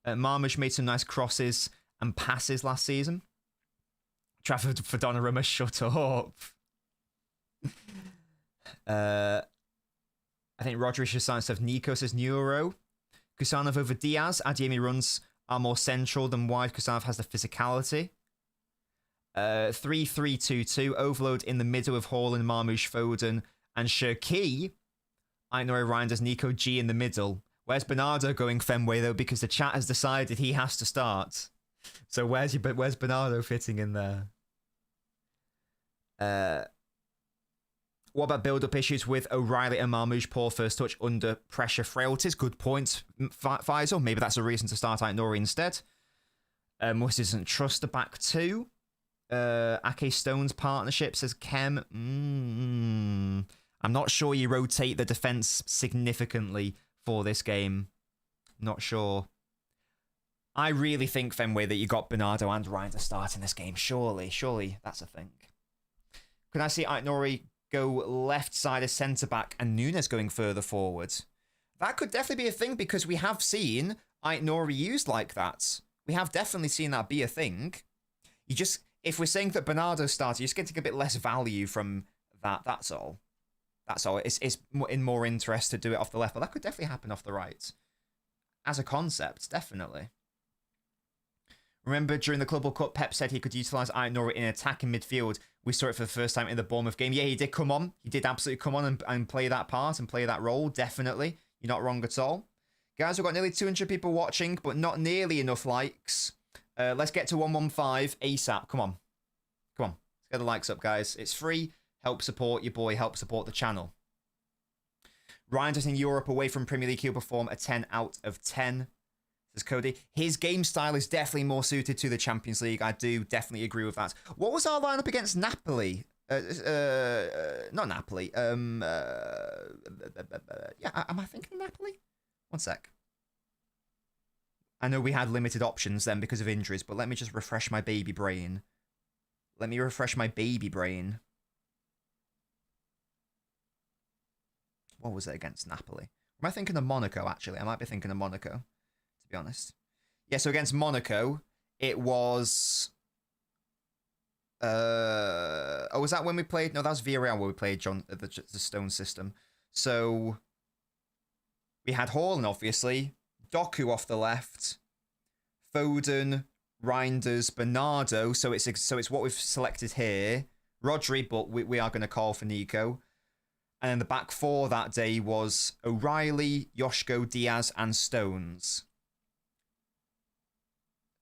Marmoush made some nice crosses and passes last season. Trafford for Donnarumma, shut up. I think Rodri should sign stuff. Nico says Neuro. Kusanov over Diaz. Adiemi runs are more central than wide. Kusanov has the physicality. 3-3-2-2. Overload in the middle of Haaland, Marmoush, Foden, and Shirky. Ainori Reinders, Nico G in the middle. Where's Bernardo going Fenway, though? Because the chat has decided he has to start. So where's Bernardo fitting in there? What about build-up issues with O'Reilly and Marmoush? Poor first touch under pressure frailties. Good point, Faisal. Maybe that's a reason to start Ainori instead. Moise doesn't trust the back two. Ake Stone's partnership, says Kem. I'm not sure you rotate the defense significantly for this game. Not sure. I really think, Fenway, that you got Bernardo and Ryan to start in this game. Surely that's a thing. Can I see Ainori go left side as centre-back and Nunes going further forward? That could definitely be a thing, because we have seen Ainori used like that we have definitely seen that be a thing. You just, if we're saying that Bernardo started, you're just getting a bit less value from that. That's all. That's all. It's in more interest to do it off the left, but that could definitely happen off the right. As a concept, definitely. Remember, during the Club World Cup, Pep said he could utilise Aït-Nouri in attacking midfield. We saw it for the first time in the Bournemouth game. Yeah, he did come on. He did absolutely come on and play that part and play that role, definitely. You're not wrong at all. Guys, we've got nearly 200 people watching, but not nearly enough likes. Let's get to 115 ASAP. Come on. Come on. Let's get the likes up, guys. It's free. Help support your boy. Help support the channel. Reinders in Europe away from Premier League, he'll perform a 10 out of 10. Says Cody. His game style is definitely more suited to the Champions League. I do definitely agree with that. What was our lineup against Napoli? Not Napoli. Yeah, am I thinking Napoli? One sec. I know we had limited options then because of injuries, but let me just refresh my baby brain. Let me refresh my baby brain. What was it against Napoli? Am I thinking of Monaco, actually? I might be thinking of Monaco, to be honest. Yeah, so against Monaco, it was... oh, was that when we played? No, that was Villarreal where we played the Stone system. So we had Haaland, obviously. Doku off the left. Foden, Reinders, Bernardo. So it's what we've selected here. Rodri, but we are going to call for Nico. And then the back four that day was O'Reilly, Joshko, Diaz, and Stones.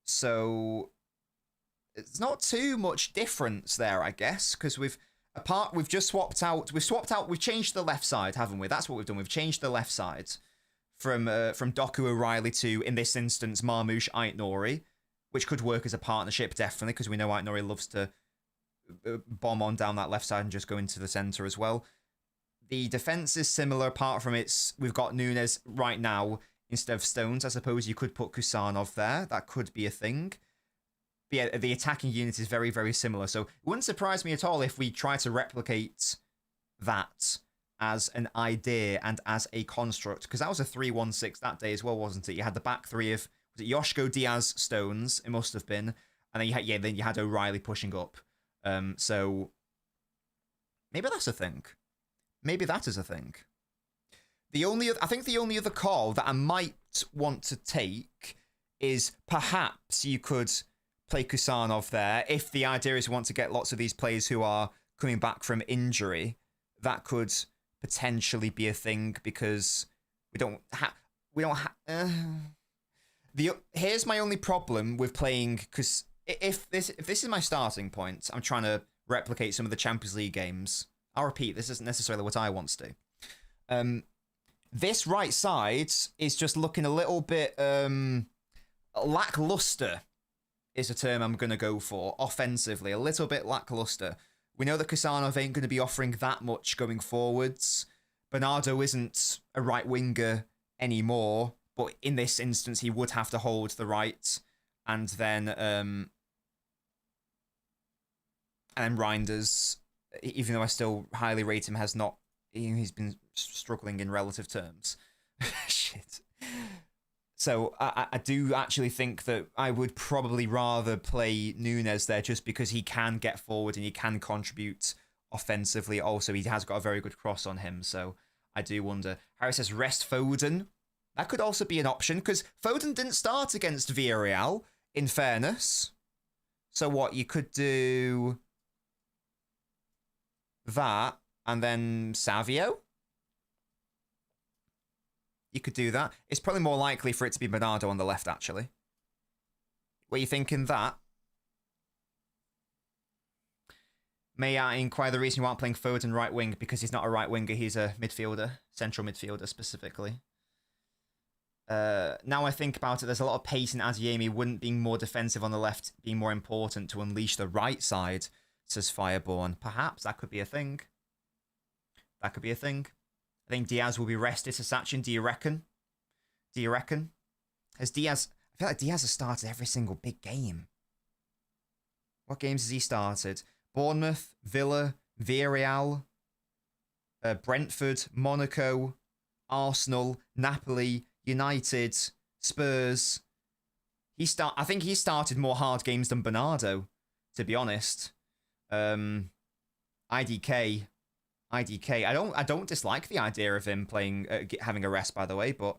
So it's not too much difference there, I guess, because we've just swapped out. We've changed the left side, haven't we? That's what we've done. We've changed the left side from Doku, O'Reilly to, in this instance, Marmoush, Aït-Nouri, which could work as a partnership, definitely, because we know Aït-Nouri loves to bomb on down that left side and just go into the centre as well. The defence is similar, apart from we've got Nunes right now instead of Stones. I suppose you could put Kusanov there. That could be a thing. But yeah, the attacking unit is very, very similar. So it wouldn't surprise me at all if we try to replicate that as an idea and as a construct. Because that was a 3-1-6 that day as well, wasn't it? You had the back three of, was it Joshko, Diaz, Stones? It must have been. And then you had O'Reilly pushing up. So maybe that's a thing. Maybe that is a thing. I think the only other call that I might want to take is perhaps you could play Kusanov there. If the idea is you want to get lots of these players who are coming back from injury, that could potentially be a thing because here's my only problem with playing, because if this is my starting point, I'm trying to replicate some of the Champions League games. I'll repeat, this isn't necessarily what I want to do. This right side is just looking a little bit lackluster, is a term I'm going to go for, offensively. A little bit lackluster. We know that Kusanov ain't going to be offering that much going forwards. Bernardo isn't a right winger anymore, but in this instance, he would have to hold the right. And then Reinders, even though I still highly rate him, he's been struggling in relative terms. Shit. So I do actually think that I would probably rather play Nunes there just because he can get forward and he can contribute offensively. Also, he has got a very good cross on him, so I do wonder. Harry says rest Foden. That could also be an option because Foden didn't start against Villarreal, in fairness. So what, you could do that, and then Savio? You could do that. It's probably more likely for it to be Bernardo on the left, actually. Were you thinking that? May I inquire the reason you aren't playing Foden right wing? Because he's not a right winger, he's a midfielder. Central midfielder, specifically. Now I think about it, there's a lot of pace in Adeyemi. Wouldn't being more defensive on the left be more important to unleash the right side? Says Fireborn. Perhaps that could be a thing. That could be a thing. I think Diaz will be rested to Sachin. Do you reckon? Do you reckon? Has Diaz... I feel like Diaz has started every single big game. What games has he started? Bournemouth, Villa, Villarreal, Brentford, Monaco, Arsenal, Napoli, United, Spurs. I think he started more hard games than Bernardo, to be honest. IDK. I don't dislike the idea of him playing, having a rest, by the way, but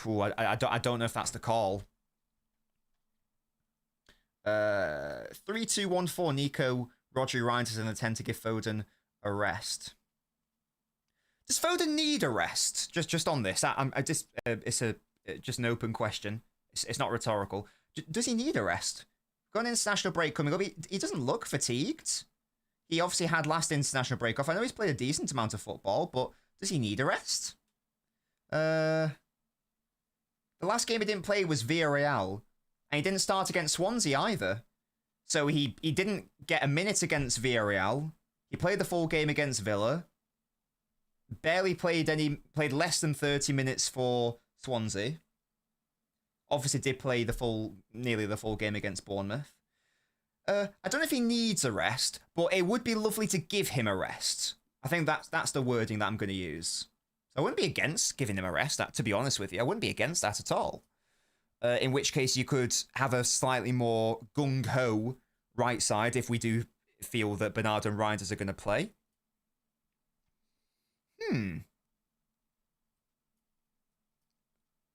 I don't know if that's the call. 3-2-1-4 Nico, Rodri, Reinders, and intend to give Foden a rest. Does Foden need a rest? Just on this, it's just an open question. It's not rhetorical. Does he need a rest? Got an international break coming up. He doesn't look fatigued. He obviously had last international break off. I know he's played a decent amount of football, but does he need a rest? The last game he didn't play was Villarreal, and he didn't start against Swansea either. So he didn't get a minute against Villarreal. He played the full game against Villa. Barely played less than 30 minutes for Swansea. Obviously did play nearly the full game against Bournemouth. I don't know if he needs a rest, but it would be lovely to give him a rest. I think that's the wording that I'm going to use. So I wouldn't be against giving him a rest, to be honest with you. I wouldn't be against that at all. In which case you could have a slightly more gung-ho right side if we do feel that Bernardo and Reinders are going to play.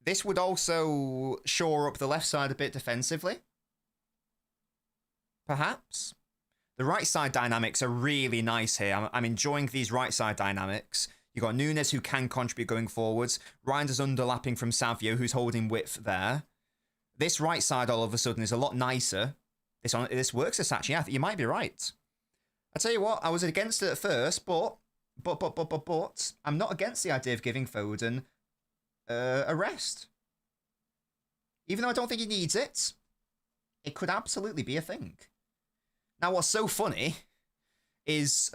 This would also shore up the left side a bit defensively. Perhaps. The right side dynamics are really nice here. I'm enjoying these right side dynamics. You've got Nunes, who can contribute going forwards. Reinders underlapping from Savio, who's holding width there. This right side all of a sudden is a lot nicer. This works, this actually. I think you might be right. I tell you what, I was against it at first, but I'm not against the idea of giving Foden a rest. Even though I don't think he needs it, it could absolutely be a thing. Now, what's so funny is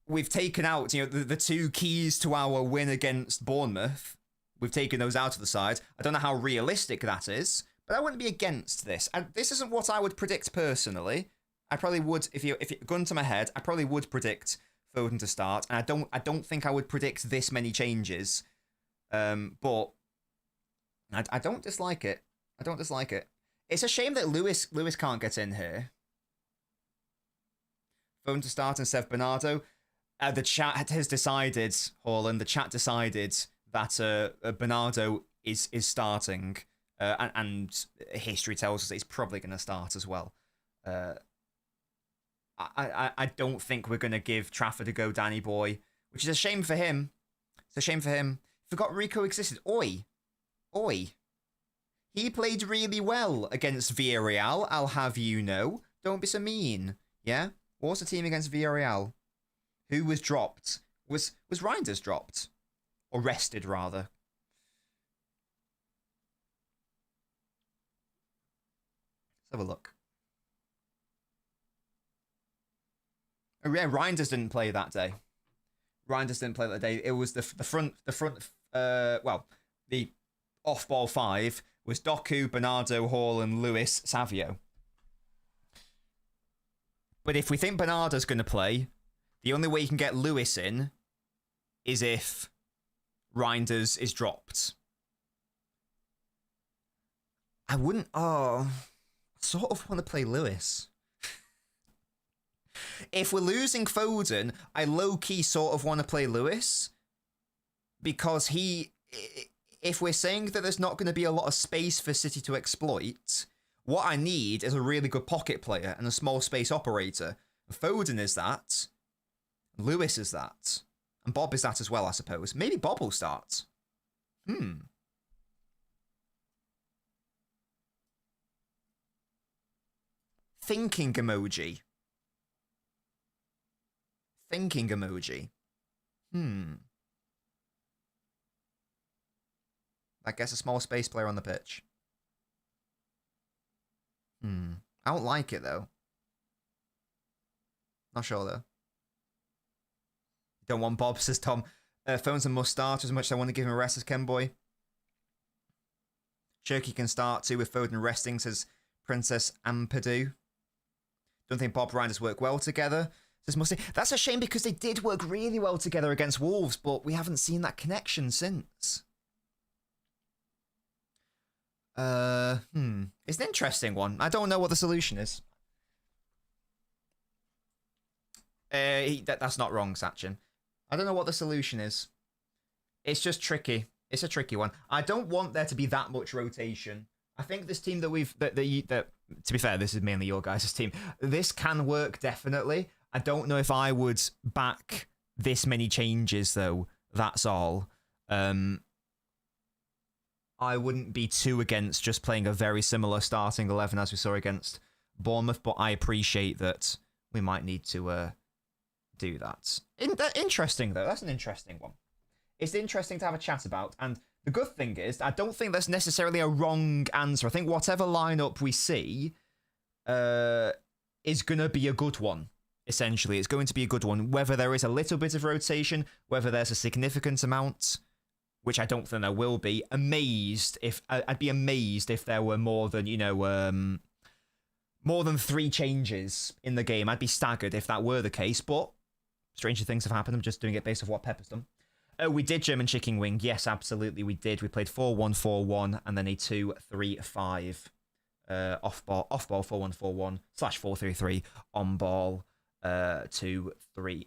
we've taken out, the two keys to our win against Bournemouth. We've taken those out of the side. I don't know how realistic that is, but I wouldn't be against this. And this isn't what I would predict personally. I probably would, if you gun to my head, I probably would predict Foden to start, and I don't think I would predict this many changes. But I don't dislike it. I don't dislike it. It's a shame that Lewis can't get in here. Foden to start instead of Bernardo. The chat has decided, Haaland, the chat decided that Bernardo is starting, and history tells us that he's probably going to start as well. I don't think we're going to give Trafford a go, Danny boy, which is a shame for him. It's a shame for him. Forgot Rico existed. Oi. He played really well against Villarreal, I'll have you know. Don't be so mean. Yeah? What's the team against Villarreal? Who was dropped? Was Reinders dropped? Or rested, rather. Let's have a look. Oh yeah, Reinders didn't play that day. It was the off-ball five was Doku, Bernardo, Hall, and Lewis, Savio. But if we think Bernardo's going to play, the only way you can get Lewis in is if Reinders is dropped. I sort of want to play Lewis. If we're losing Foden, I low-key sort of want to play Lewis, because if we're saying that there's not going to be a lot of space for City to exploit, what I need is a really good pocket player and a small space operator. Foden is that. Lewis is that. And Bob is that as well, I suppose. Maybe Bob will start. Thinking emoji. I guess a small space player on the pitch. I don't like it, though. Not sure, though. Don't want Bob, says Tom. Phones and must start as much as I want to give him a rest as Kenboy. Cherky can start too with Foden resting, says Princess Ampadu. Don't think Bob Reinders work well together, says Musty. That's a shame because they did work really well together against Wolves, but we haven't seen that connection since. It's an interesting one. I don't know what the solution is. That's not wrong, Sachin. I don't know what the solution is. It's just tricky. It's a tricky one. I don't want there to be that much rotation. I think this team that to be fair, this is mainly your guys' team. This can work, definitely. I don't know if I would back this many changes, though. That's all. I wouldn't be too against just playing a very similar starting 11 as we saw against Bournemouth, but I appreciate that we might need to do that. Interesting, though. That's an interesting one. It's interesting to have a chat about, and the good thing is, I don't think that's necessarily a wrong answer. I think whatever lineup we see is going to be a good one, essentially. It's going to be a good one. Whether there is a little bit of rotation, whether there's a significant amount, which I don't think there will be. I'd be amazed if there were more than, more than 3 changes in the game. I'd be staggered if that were the case, but stranger things have happened. I'm just doing it based off what Pep has done. Oh, we did German chicken wing. Yes, absolutely, we did. We played 4-1-4-1 and then a 2-3-5. Off ball 4-1-4-1 / 4-3-3. On ball 2-3-5.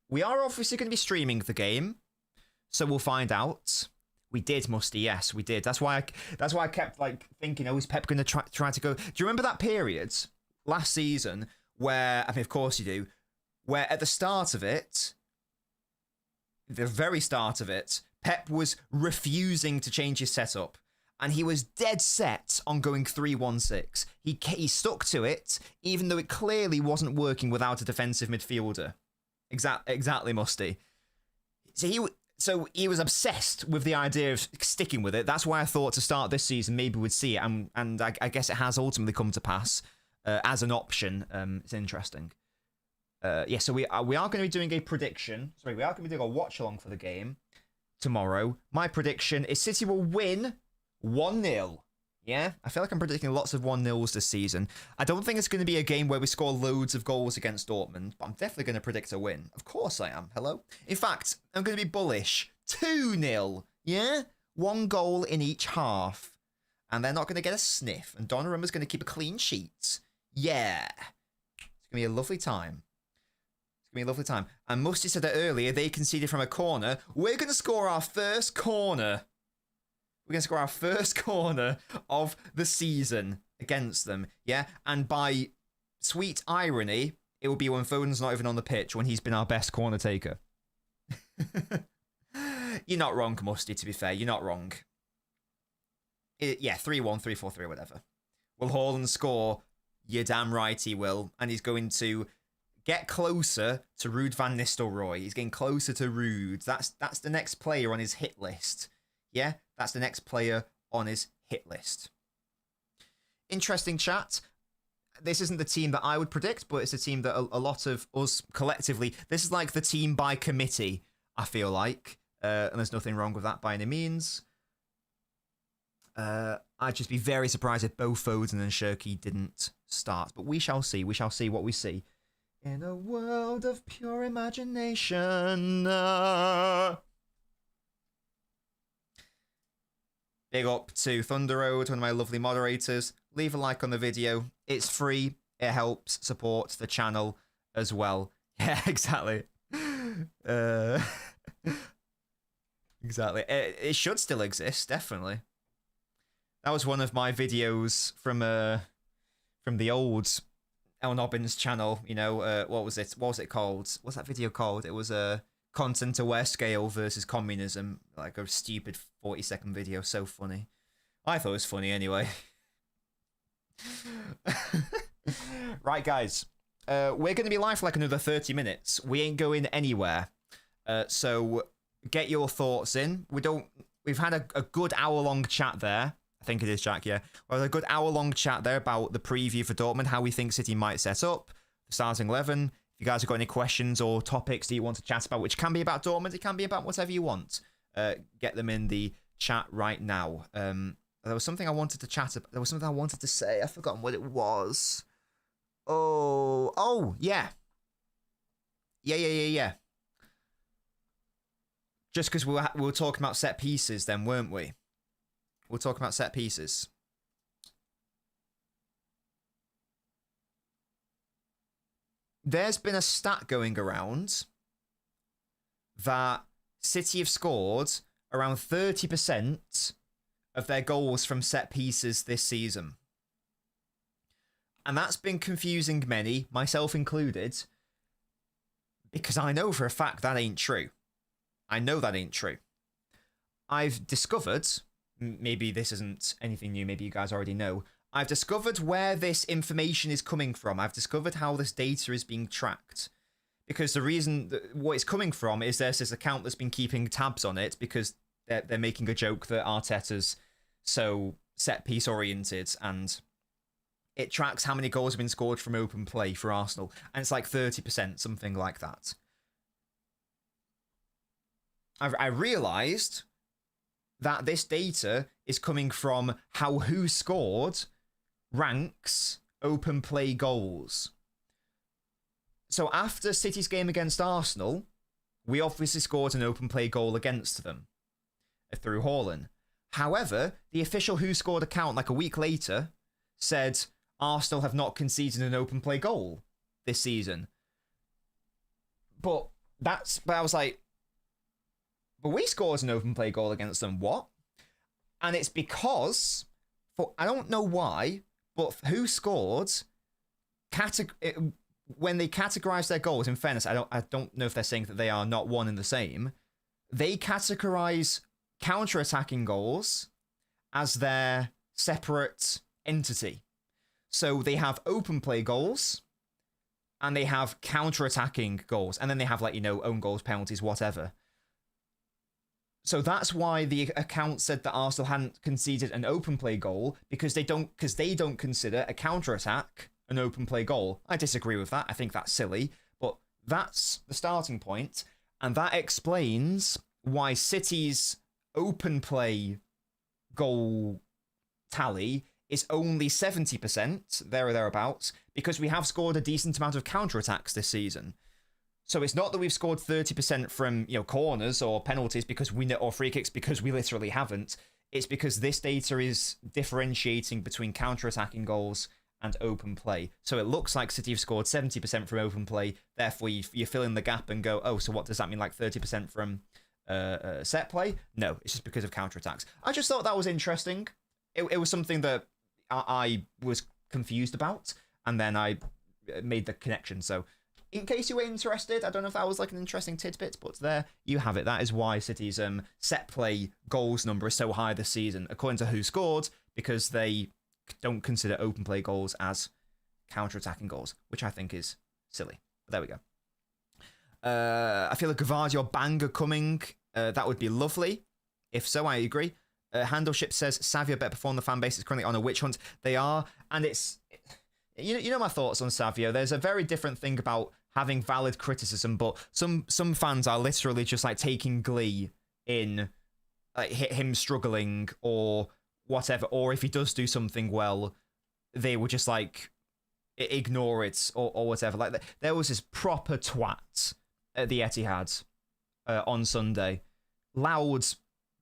We are obviously going to be streaming the game, so we'll find out. We did, Musty. Yes, we did. That's why I kept thinking, oh, is Pep going to try to go? Do you remember that period last season where, I mean, of course you do, where at the start of it, the very start of it, Pep was refusing to change his setup, and he was dead set on going 3-1-6. He stuck to it, even though it clearly wasn't working without a defensive midfielder. Exactly, Musty. So he was obsessed with the idea of sticking with it. That's why I thought to start this season maybe we'd see it, and I guess it has ultimately come to pass as an option. It's interesting. So we are going to be doing a prediction. Sorry, we are going to be doing a watch-along for the game tomorrow. My prediction is City will win 1-0. Yeah? I feel like I'm predicting lots of 1-0s this season. I don't think it's going to be a game where we score loads of goals against Dortmund, but I'm definitely going to predict a win. Of course I am. Hello? In fact, I'm going to be bullish. 2-0. Yeah? 1 goal in each half. And they're not going to get a sniff. And Donnarumma's going to keep a clean sheet. Yeah. It's going to be a lovely time. And Musty said that earlier, they conceded from a corner. We're going to score our first corner. We're going to score our first corner of the season against them. Yeah? And by sweet irony, it will be when Foden's not even on the pitch, when he's been our best corner taker. You're not wrong, Musty, to be fair. You're not wrong. 3-1, 3-4-3, whatever. Will Haaland score? You're damn right he will. And he's going to get closer to Ruud van Nistelrooy. He's getting closer to Ruud. That's the next player on his hit list. Yeah, that's the next player on his hit list. Interesting chat. This isn't the team that I would predict, but it's a team that a lot of us collectively... This is like the team by committee, I feel like. And there's nothing wrong with that by any means. I'd just be very surprised if both Foden and Shirky didn't start. But we shall see. We shall see what we see. In a world of pure imagination. Big up to Thunder Road, one of my lovely moderators. Leave a like on the video. It's free. It helps support the channel as well. Yeah, exactly. Exactly. It should still exist, definitely. That was one of my videos from the old LNobbins channel. You know, what was it? What was it called? What's that video called? It was a content aware scale versus communism. Like a stupid 40-second video. So funny. I thought it was funny anyway. Right, guys. We're going to be live for like another 30 minutes. We ain't going anywhere. So get your thoughts in. We've had a good hour-long chat there. I think it is, Jack, yeah. Well, a good hour-long chat there about the preview for Dortmund, how we think City might set up, the starting 11. If you guys have got any questions or topics that you want to chat about, which can be about Dortmund, it can be about whatever you want, get them in the chat right now. There was something I wanted to chat about. There was something I wanted to say. I've forgotten what it was. Oh, yeah. Yeah. Just because we were talking about set pieces then, weren't we? We we'll talk about set pieces. There's been a stat going around that City have scored around 30% of their goals from set pieces this season. And that's been confusing many, myself included, because I know for a fact that ain't true. I know that ain't true. I've discovered, maybe this isn't anything new, maybe you guys already know, I've discovered where this information is coming from. I've discovered how this data is being tracked. Because the reason what it's coming from is there's this account that's been keeping tabs on it because they're making a joke that Arteta's so set piece oriented, and it tracks how many goals have been scored from open play for Arsenal, and it's like 30%, something like that. I realised that this data is coming from how Who Scored ranks open play goals. So after City's game against Arsenal, we obviously scored an open play goal against them through Haaland. However, the official Who Scored account, like a week later, said Arsenal have not conceded an open play goal this season. But I was like, but we scored an open play goal against them. What? And it's because, I don't know why, but Who Scored when they categorize their goals, in fairness, I don't know if they're saying that they are not one and the same. They categorize counter-attacking goals as their separate entity. So they have open play goals, and they have counter-attacking goals, and then they have, like, own goals, penalties, whatever. So that's why the account said that Arsenal hadn't conceded an open play goal, because they don't consider a counter-attack an open play goal. I disagree with that. I think that's silly, but that's the starting point, and that explains why City's open play goal tally is only 70%, there or thereabouts, because we have scored a decent amount of counter-attacks this season. So it's not that we've scored 30% from corners or penalties or free kicks because we literally haven't. It's because this data is differentiating between counter-attacking goals and open play. So it looks like City have scored 70% from open play. Therefore, you fill in the gap and go, oh, so what does that mean? Like 30% from set play? No, it's just because of counterattacks. I just thought that was interesting. It was something that I was confused about, and then I made the connection. So in case you were interested, I don't know if that was like an interesting tidbit, but there you have it. That is why City's set play goals number is so high this season, according to Who Scored, because they don't consider open play goals as counter-attacking goals, which I think is silly. But there we go. I feel like Gvardiol banger coming. That would be lovely. If so, I agree. Handleship says Savio better perform. The fan base is currently on a witch hunt. They are, and it's you know my thoughts on Savio. There's a very different thing about having valid criticism, but some fans are literally just like taking glee in like him struggling or whatever, or if he does do something well, they will just like ignore it or whatever. Like there was this proper twat at the Etihad on Sunday, loud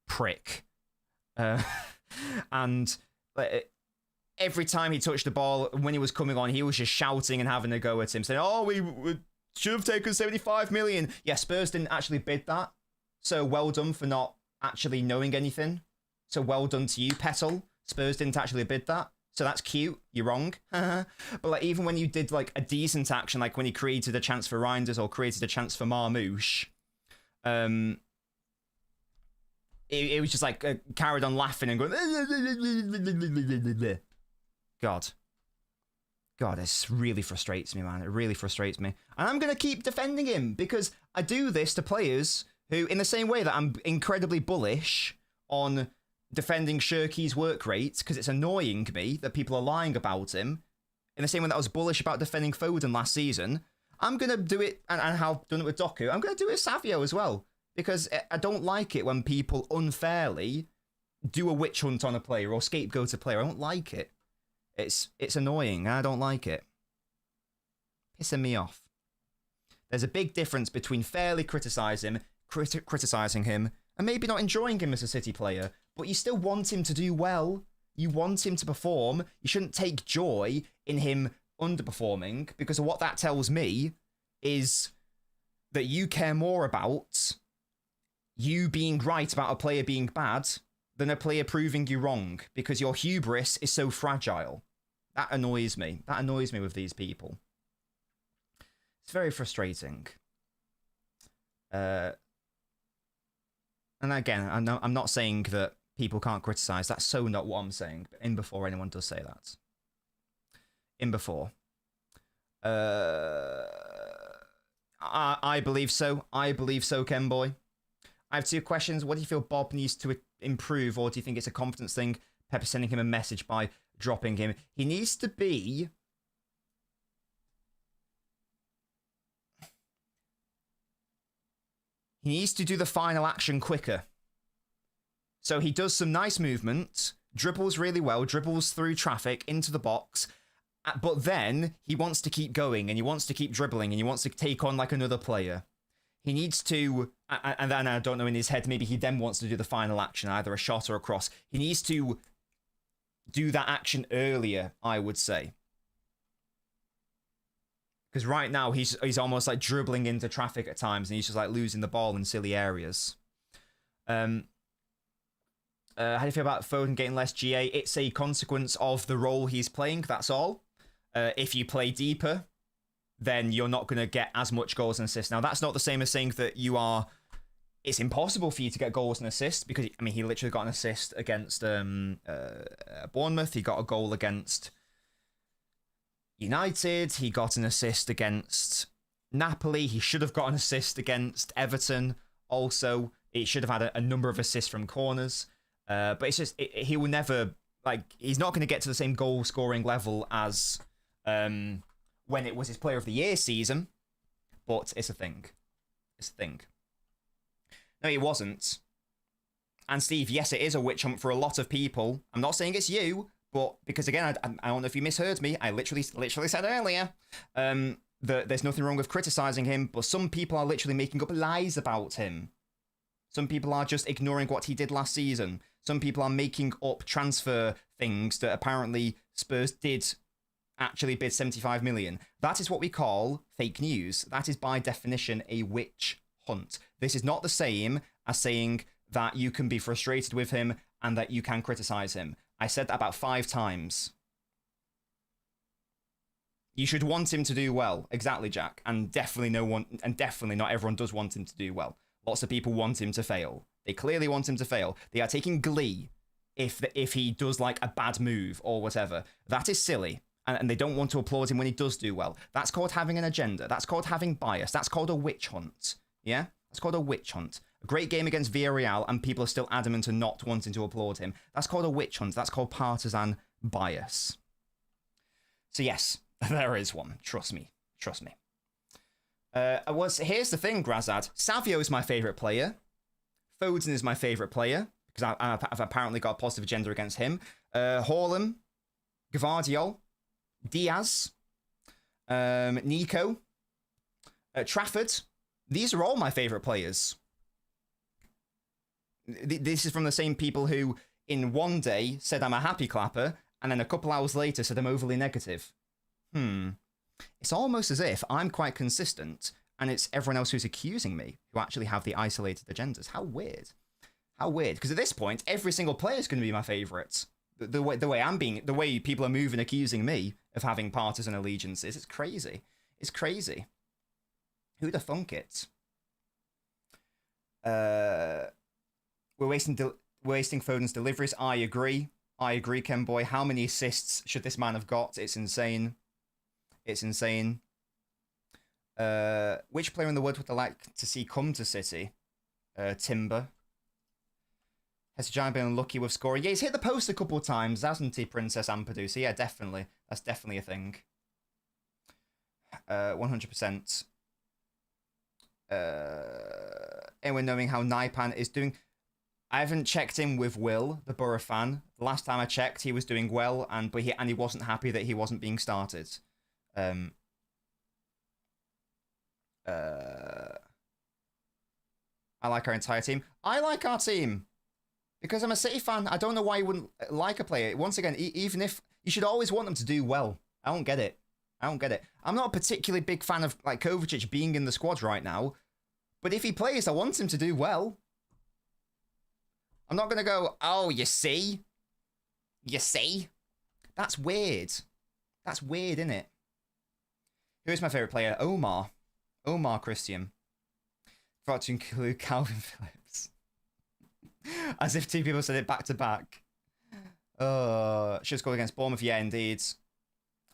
prick, and every time he touched the ball when he was coming on, he was just shouting and having a go at him, saying, "Oh, we should have taken 75 million." Yeah, Spurs didn't actually bid that, so well done for not actually knowing anything. So well done to you, Petal. Spurs didn't actually bid that. So that's cute. You're wrong. But like even when you did like a decent action, like when he created a chance for Reinders or created a chance for Marmouche, it was just like carried on laughing and going, God, this really frustrates me, man. It really frustrates me. And I'm going to keep defending him because I do this to players who, in the same way that I'm incredibly bullish on defending Shirky's work rate because it's annoying me that people are lying about him, in the same way that I was bullish about defending Foden last season, I'm going to do it, and have done it with Doku, I'm going to do it with Savio as well, because I don't like it when people unfairly do a witch hunt on a player or scapegoat a player. I don't like it. It's annoying. I don't like it. Pissing me off. There's a big difference between fairly criticising him and maybe not enjoying him as a City player, but you still want him to do well. You want him to perform. You shouldn't take joy in him underperforming, because what that tells me is that you care more about you being right about a player being bad than a player proving you wrong, because your hubris is so fragile. That annoys me. That annoys me with these people. It's very frustrating. And again, I'm not saying that people can't criticize. That's so not what I'm saying. But in before anyone does say that. In before. I believe so. I believe so, Kenboy. I have 2 questions. What do you feel Bob needs to improve, or do you think it's a confidence thing? Pepper sending him a message by dropping him. He needs to be... He needs to do the final action quicker. So he does some nice movement, dribbles really well, dribbles through traffic into the box, but then he wants to keep going, and he wants to keep dribbling, and he wants to take on like another player. He needs to, and then I don't know, in his head, maybe he then wants to do the final action, either a shot or a cross. He needs to do that action earlier, I would say. Because right now, he's almost like dribbling into traffic at times, and he's just like losing the ball in silly areas. How do you feel about Foden getting less GA? It's a consequence of the role he's playing, that's all. If you play deeper, then you're not going to get as much goals and assists. Now, that's not the same as saying that you are... It's impossible for you to get goals and assists, because, I mean, he literally got an assist against Bournemouth. He got a goal against United. He got an assist against Napoli. He should have got an assist against Everton. Also, he should have had a number of assists from corners. But it's just, he will never, like, he's not going to get to the same goal scoring level as when it was his Player of the Year season. But it's a thing. It's a thing. No, it wasn't. And Steve, yes, it is a witch hunt for a lot of people. I'm not saying it's you, but because again, I don't know if you misheard me. I literally said earlier that there's nothing wrong with criticizing him, but some people are literally making up lies about him. Some people are just ignoring what he did last season. Some people are making up transfer things that apparently Spurs did actually bid 75 million. That is what we call fake news. That is by definition a witch hunt. This is not the same as saying that you can be frustrated with him and that you can criticize him. I said that about 5 times. You should want him to do well. Exactly, Jack. And definitely not everyone does want him to do well. Lots of people want him to fail. They clearly want him to fail. They are taking glee if he does like a bad move or whatever. That is silly. And they don't want to applaud him when he does do well. That's called having an agenda. That's called having bias. That's called a witch hunt. Yeah? That's called a witch hunt. A great game against Villarreal and people are still adamant and not wanting to applaud him. That's called a witch hunt. That's called partisan bias. So yes, there is one. Trust me. Trust me. Here's the thing, Grazad. Savio is my favourite player. Foden is my favourite player, because I've apparently got a positive agenda against him. Haaland, Gvardiol, Diaz, Nico, Trafford. These are all my favourite players. This is from the same people who, in one day, said I'm a happy clapper, and then a couple hours later said I'm overly negative. It's almost as if I'm quite consistent, and it's everyone else who's accusing me who actually have the isolated agendas. How weird. How weird. Because at this point, every single player is going to be my favourite. The way people are moving, accusing me of having partisan allegiances, it's crazy. It's crazy. Who'da thunk it? We're wasting Foden's deliveries. I agree, Kenboy. How many assists should this man have got? It's insane. It's insane. Which player in the world would I like to see come to City? Timber. Has Giant been unlucky with scoring? Yeah, he's hit the post a couple of times, hasn't he, Princess Ampadu? So yeah, definitely. That's definitely a thing. 100%. Anyone knowing how Naipan is doing? I haven't checked in with Will, the Borough fan. The last time I checked, he was doing well, and he wasn't happy that he wasn't being started. I like our entire team. I like our team because I'm a City fan. I don't know why you wouldn't like a player. Once again, even if you should always want them to do well. I don't get it. I don't get it. I'm not a particularly big fan of like Kovacic being in the squad right now, but if he plays, I want him to do well. I'm not gonna go, oh, you see? You see? That's weird. That's weird, isn't it? Who is my favourite player? Omar. Omar Christian. Forgot to include Calvin Phillips. As if two people said it back to back. Should score against Bournemouth. Yeah, indeed.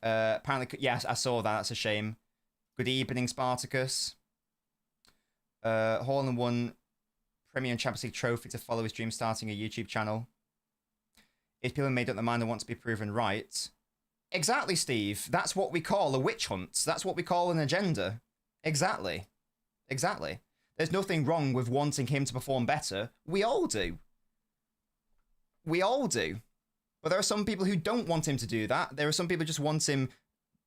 Apparently, yes, I saw that. That's a shame. Good evening, Spartacus. Haaland won Premier and Champions League trophy to follow his dream starting a YouTube channel. If people made up their mind and want to be proven right. Exactly, Steve. That's what we call a witch hunt. That's what we call an agenda. Exactly. Exactly. There's nothing wrong with wanting him to perform better. We all do. We all do. But there are some people who don't want him to do that. There are some people who just want him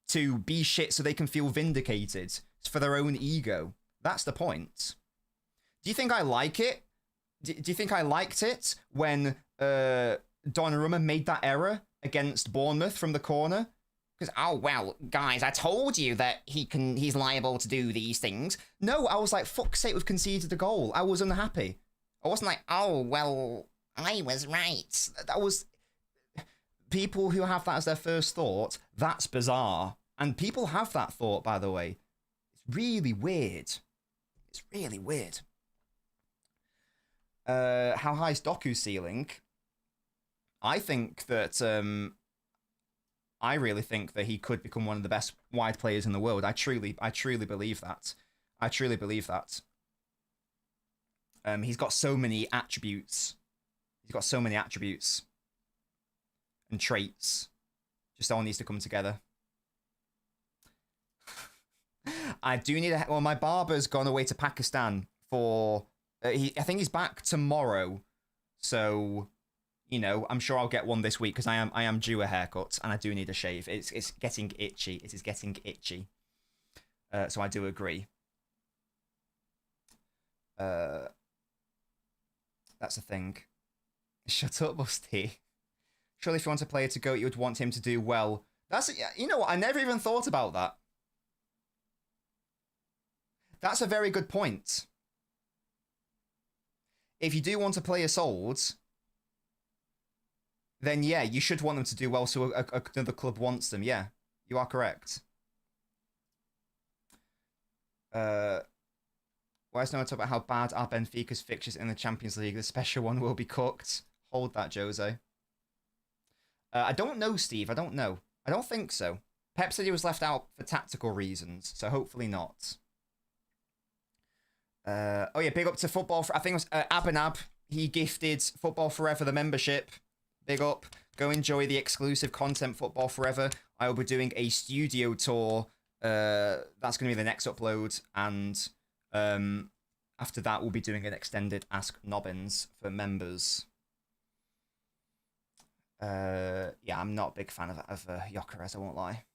to be shit so they can feel vindicated. It's for their own ego. That's the point. Do you think I like it? Do you think I liked it when Donnarumma made that error against Bournemouth from the corner? Because, oh, well, guys, I told you that he's liable to do these things. No, I was like, fuck's sake, we've conceded a goal. I was unhappy. I wasn't like, oh, well, I was right. That was... People who have that as their first thought, that's bizarre. And people have that thought, by the way. It's really weird. It's really weird. How high is Doku's ceiling? I think that... I really think that he could become one of the best wide players in the world. I truly believe that. I truly believe that. He's got so many attributes. He's got so many attributes and traits. Just all needs to come together. I do need a... Well, my barber's gone away to Pakistan for... I think he's back tomorrow. So... You know, I'm sure I'll get one this week because I am due a haircut and I do need a shave. It's getting itchy. It is getting itchy. So I do agree. That's a thing. Shut up, Musty. Surely if you want a player to go, you would want him to do well. You know what? I never even thought about that. That's a very good point. If you do want a player sold... then yeah, you should want them to do well so another club wants them. Yeah, you are correct. Why is no one talking about how bad are Benfica's fixtures in the Champions League? The special one will be cooked. Hold that, Jose. I don't know, Steve. I don't know. I don't think so. Pep said he was left out for tactical reasons, so hopefully not. Oh yeah, big up to Football. I think it was Abanab. He gifted Football Forever the membership. Big up. Go enjoy the exclusive content, Football Forever. I will be doing a studio tour. That's going to be the next upload. And after that, we'll be doing an extended Ask Nobbins for members. Yeah, I'm not a big fan of Gyökeres, I won't lie.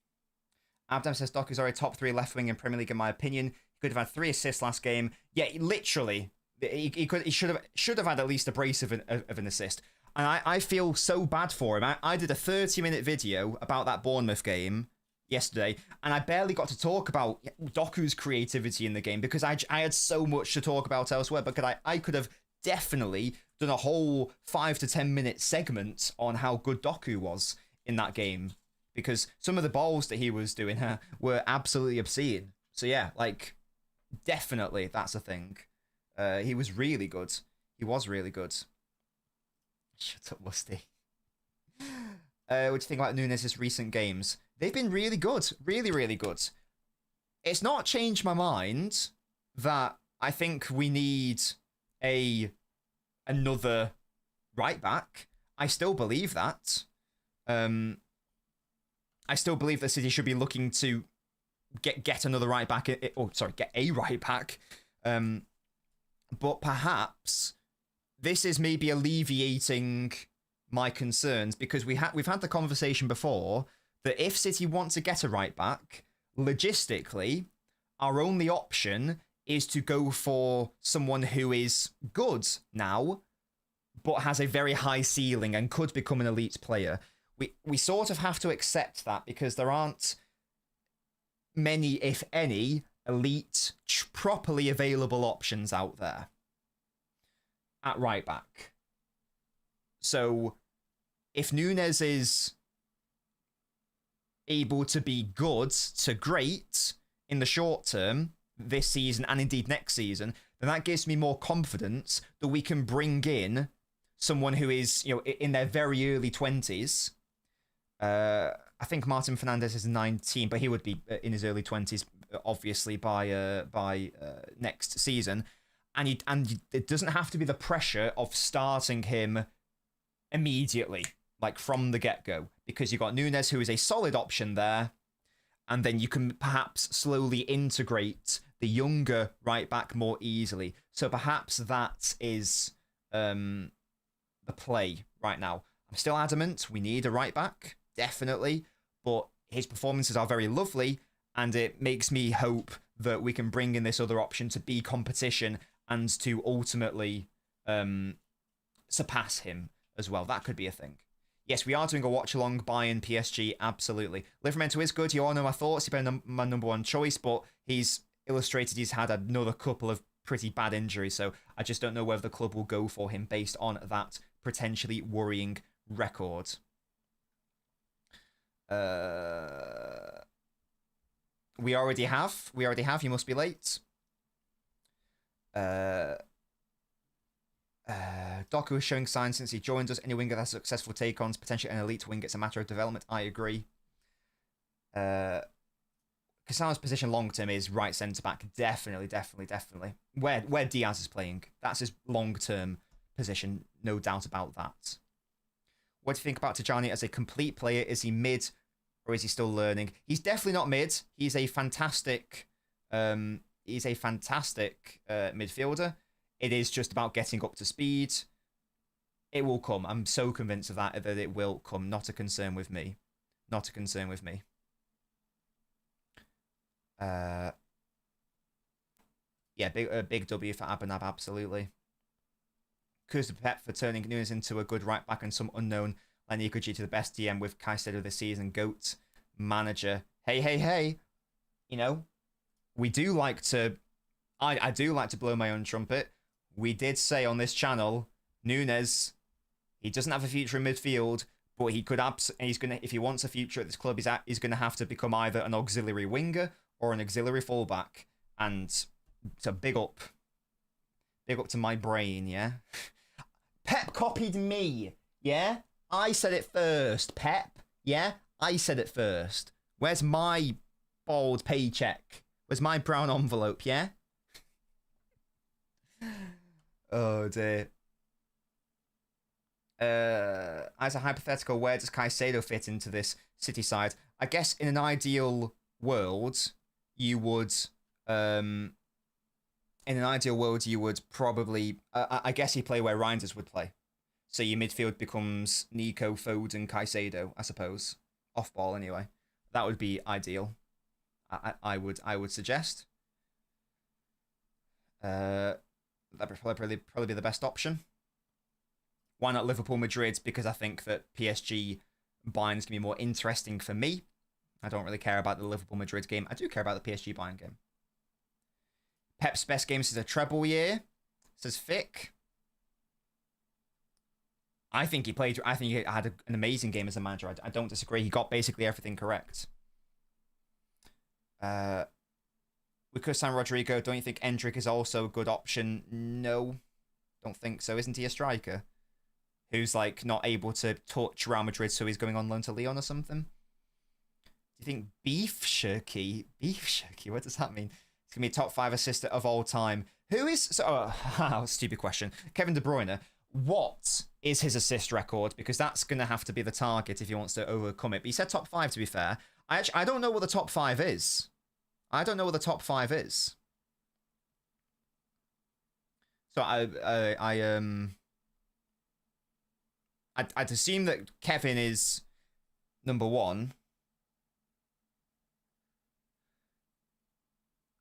Abdam says Doku's already top 3 left wing in Premier League in my opinion. He could have had 3 assists last game. Yeah, literally. He should have had at least a brace of an assist. And I feel so bad for him. I did a 30-minute video about that Bournemouth game yesterday, and I barely got to talk about Doku's creativity in the game because I had so much to talk about elsewhere. But I could have definitely done a whole 5 to 10 minute segment on how good Doku was in that game because some of the balls that he was doing were absolutely obscene. So yeah, like definitely that's a thing. He was really good. He was really good. Shut up, Musty. What do you think about Nunes' recent games? They've been really good. Really, really good. It's not changed my mind that I think we need another right back. I still believe that. I still believe that City should be looking to get another right back. Get a right back. But perhaps this is maybe alleviating my concerns because we've had the conversation before that if City want to get a right back, logistically, our only option is to go for someone who is good now, but has a very high ceiling and could become an elite player. We sort of have to accept that because there aren't many, if any, elite, properly available options out there at right back. So if Núñez is able to be good to great in the short term this season and indeed next season, then that gives me more confidence that we can bring in someone who is, you know, in their very early 20s. I think Martin Fernandez is 19, but he would be in his early 20s, obviously, by next season. And it doesn't have to be the pressure of starting him immediately, like from the get-go, because you've got Núñez, who is a solid option there, and then you can perhaps slowly integrate the younger right back more easily. So perhaps that is the play right now. I'm still adamant we need a right back, definitely, but his performances are very lovely, and it makes me hope that we can bring in this other option to be competition and to ultimately surpass him as well. That could be a thing. Yes, we are doing a watch-along Bayern PSG, absolutely. Livramento is good. You all know my thoughts. He's been my number one choice, but he's illustrated he's had another couple of pretty bad injuries, so I just don't know whether the club will go for him based on that potentially worrying record. We already have. You must be late. Doku is showing signs since he joined us. Any winger that has successful take-ons, potentially an elite wing, it's a matter of development. I agree. Casamo's position long-term is right centre-back. Definitely. Where Diaz is playing. That's his long-term position. No doubt about that. What do you think about Tijani as a complete player? Is he mid or is he still learning? He's definitely not mid. He's a fantastic midfielder. It is just about getting up to speed. It will come. I'm so convinced of that it will come. Not a concern with me. Yeah, big W for Abanab, absolutely. Kudos to Pep for turning Núñez into a good right back and some unknown Lanikuji to the best DM with Caicedo this season. GOAT manager. Hey. You know, we do like to... I do like to blow my own trumpet. We did say on this channel, Núñez, he doesn't have a future in midfield, but he could if he wants a future at this club, he's gonna have to become either an auxiliary winger or an auxiliary fullback. And so big up to my brain, yeah. Pep copied me, yeah. I said it first, Pep, yeah. I said it first. Where's my bald paycheck? Where's my brown envelope, yeah? Oh dear. As a hypothetical, where does Caicedo fit into this City side? I guess in an ideal world, you would probably I guess he'd play where Reinders would play. So your midfield becomes Nico, Foden, Caicedo, I suppose. Off ball anyway. That would be ideal. I would suggest. That would probably be the best option. Why not Liverpool, Madrid? Because I think that PSG Bayern is going to be more interesting for me. I don't really care about the Liverpool Madrid game. I do care about the PSG Bayern game. Pep's best game since a treble year, says Fick. I think he had an amazing game as a manager. I don't disagree. He got basically everything correct. We could sign Rodrigo. Don't you think Endrick is also a good option? No, don't think so. Isn't he a striker who's like not able to touch Real Madrid, so he's going on loan to Lyon or something? Do you think Beef Shirky? What does that mean? It's gonna be a top 5 assister of all time. Who is stupid question. Kevin De Bruyne. What is his assist record? Because that's gonna have to be the target if he wants to overcome it. But he said top 5. To be fair, I don't know what the top 5 is. So I'd assume that Kevin is number 1.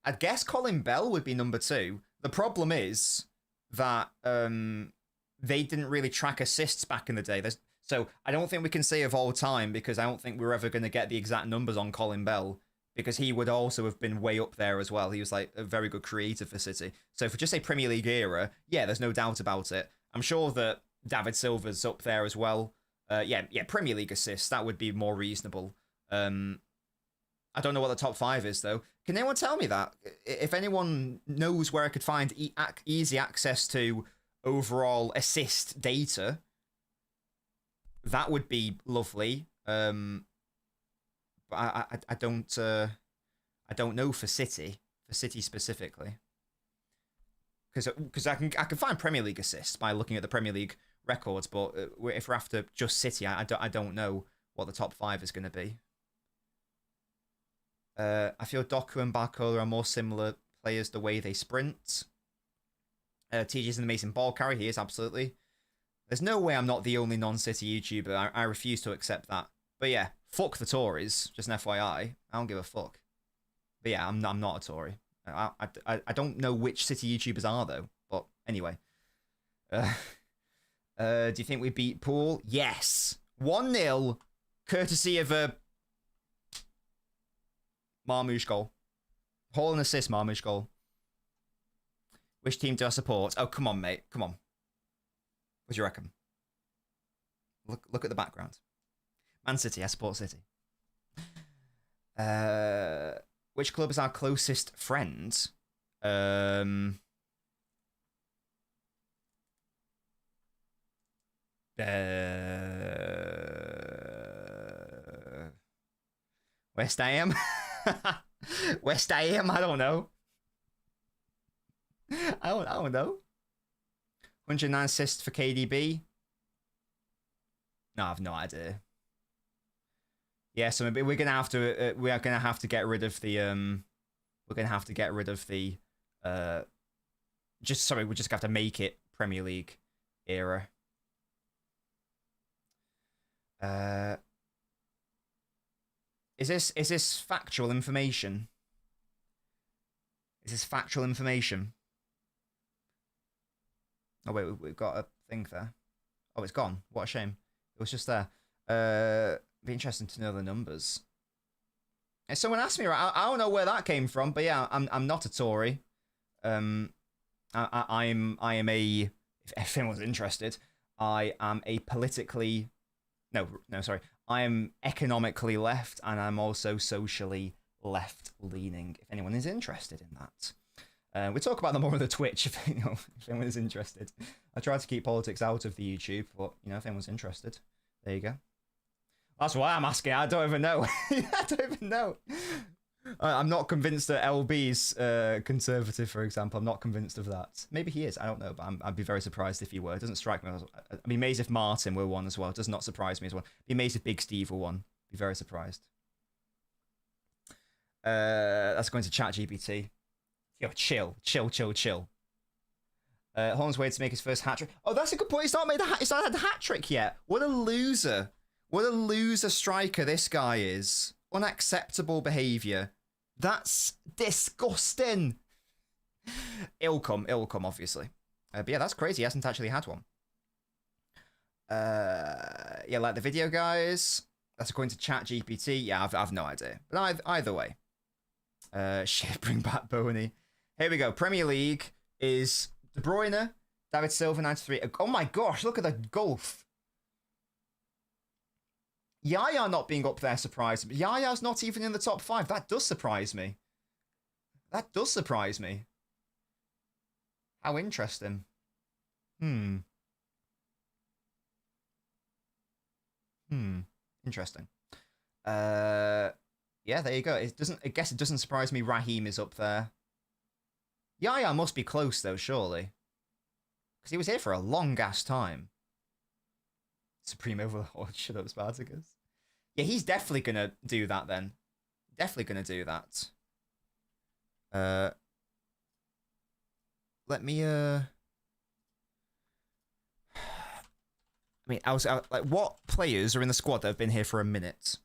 I'd guess Colin Bell would be number 2. The problem is that they didn't really track assists back in the day. So I don't think we can say of all time, because I don't think we're ever going to get the exact numbers on Colin Bell, because he would also have been way up there as well. He was like a very good creator for City. So for just a Premier League era, yeah, there's no doubt about it. I'm sure that David Silva's up there as well. Yeah, Premier League assists, that would be more reasonable. I don't know what the top 5 is, though. Can anyone tell me that? If anyone knows where I could find easy access to overall assist data, that would be lovely. But I don't know for City specifically, because I can find Premier League assists by looking at the Premier League records, but if we're after just City, I don't know what the top 5 is going to be. I feel Doku and Barcola are more similar players the way they sprint. TJ's an amazing ball carrier. He is, absolutely. There's no way I'm not the only non-City YouTuber. I refuse to accept that. But yeah, fuck the Tories. Just an FYI. I don't give a fuck. But yeah, I'm not a Tory. I don't know which City YouTubers are, though. But anyway. Do you think we beat Poole? Yes. 1-0. Courtesy of a Marmouche goal. Hall and assist, Marmouche goal. Which team do I support? Oh, come on, mate. Come on. What do you reckon? Look at the background. Man City. I support City. Which club is our closest friend? West Ham. West Ham. I don't know. I don't know. 109 assists for KDB. No, I have no idea. Yeah, so maybe we're gonna have to. We are gonna have to get rid of the. We're gonna have to get rid of the. We're just gonna have to make it Premier League era. Is this factual information? Is this factual information? Oh wait, we've got a thing there. Oh, it's gone. What a shame. It was just there. Be interesting to know the numbers. And someone asked me, right? I don't know where that came from, but yeah, I'm not a Tory. I am a. If anyone's interested, I am a politically. No, sorry. I am economically left, and I'm also socially left-leaning. If anyone is interested in that, we talk about them more on the Twitch. If anyone is interested, I try to keep politics out of the YouTube, but if anyone's interested, there you go. That's why I'm asking. I don't even know. I don't even know. I'm not convinced that LB's conservative, for example. I'm not convinced of that. Maybe he is. I don't know, but I'd be very surprised if he were. It doesn't strike me. I'd be amazed if Martin were one as well. It does not surprise me as well. Be amazed if Big Steve were one. Be very surprised. That's going to ChatGPT. Yo, chill. Holland's waiting to make his first hat trick. Oh, that's a good point. He's not had the hat trick yet. What a loser. What a loser striker this guy is. Unacceptable behaviour. That's disgusting. It'll come, obviously. But yeah, that's crazy. He hasn't actually had one. Yeah, like the video, guys. That's according to ChatGPT. Yeah, I've no idea. But either way. Shit, bring back Boney. Here we go. Premier League is De Bruyne, David Silva, 93. Oh my gosh, look at the gulf. Yaya not being up there surprised me. Yaya's not even in the top 5. That does surprise me. How interesting. Interesting. Yeah, there you go. I guess it doesn't surprise me Raheem is up there. Yaya must be close though, surely. Because he was here for a long ass time. Supreme Overlord, shut up, Spartacus. Yeah, he's definitely gonna do that then. Definitely gonna do that. Let me I mean, I was like, what players are in the squad that have been here for a minute?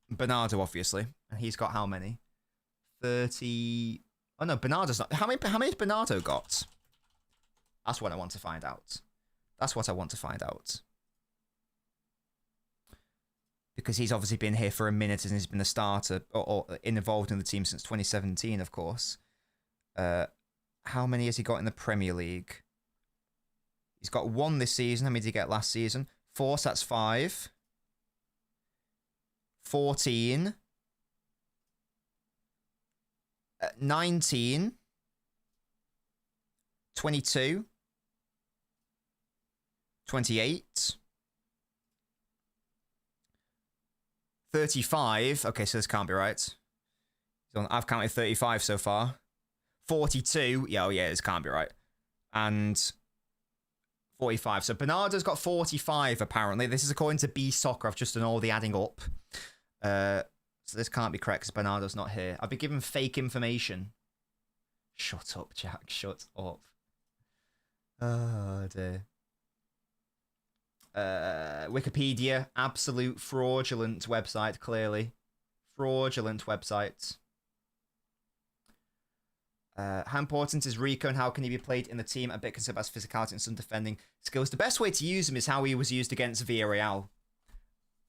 Bernardo, obviously. And he's got how many? 30. Oh no, Bernardo's not. How many has Bernardo got? That's what I want to find out. That's what I want to find out. Because he's obviously been here for a minute and he's been a starter or involved in the team since 2017, of course. How many has he got in the Premier League? He's got 1 this season. How many did he get last season? 4, so that's 5. 14. 19. 22. 28. 35. Okay, so this can't be right. I've counted 35 so far. 42. Yeah, oh yeah, this can't be right. And 45. So Bernardo's got 45, apparently. This is according to B Soccer. I've just done all the adding up. So this can't be correct because Bernardo's not here. I've been given fake information. Shut up, Jack. Shut up. Oh, dear. Wikipedia, absolute fraudulent website, clearly. Fraudulent website. How important is Rico and how can he be played in the team? A bit concerned about his physicality and some defending skills. The best way to use him is how he was used against Villarreal.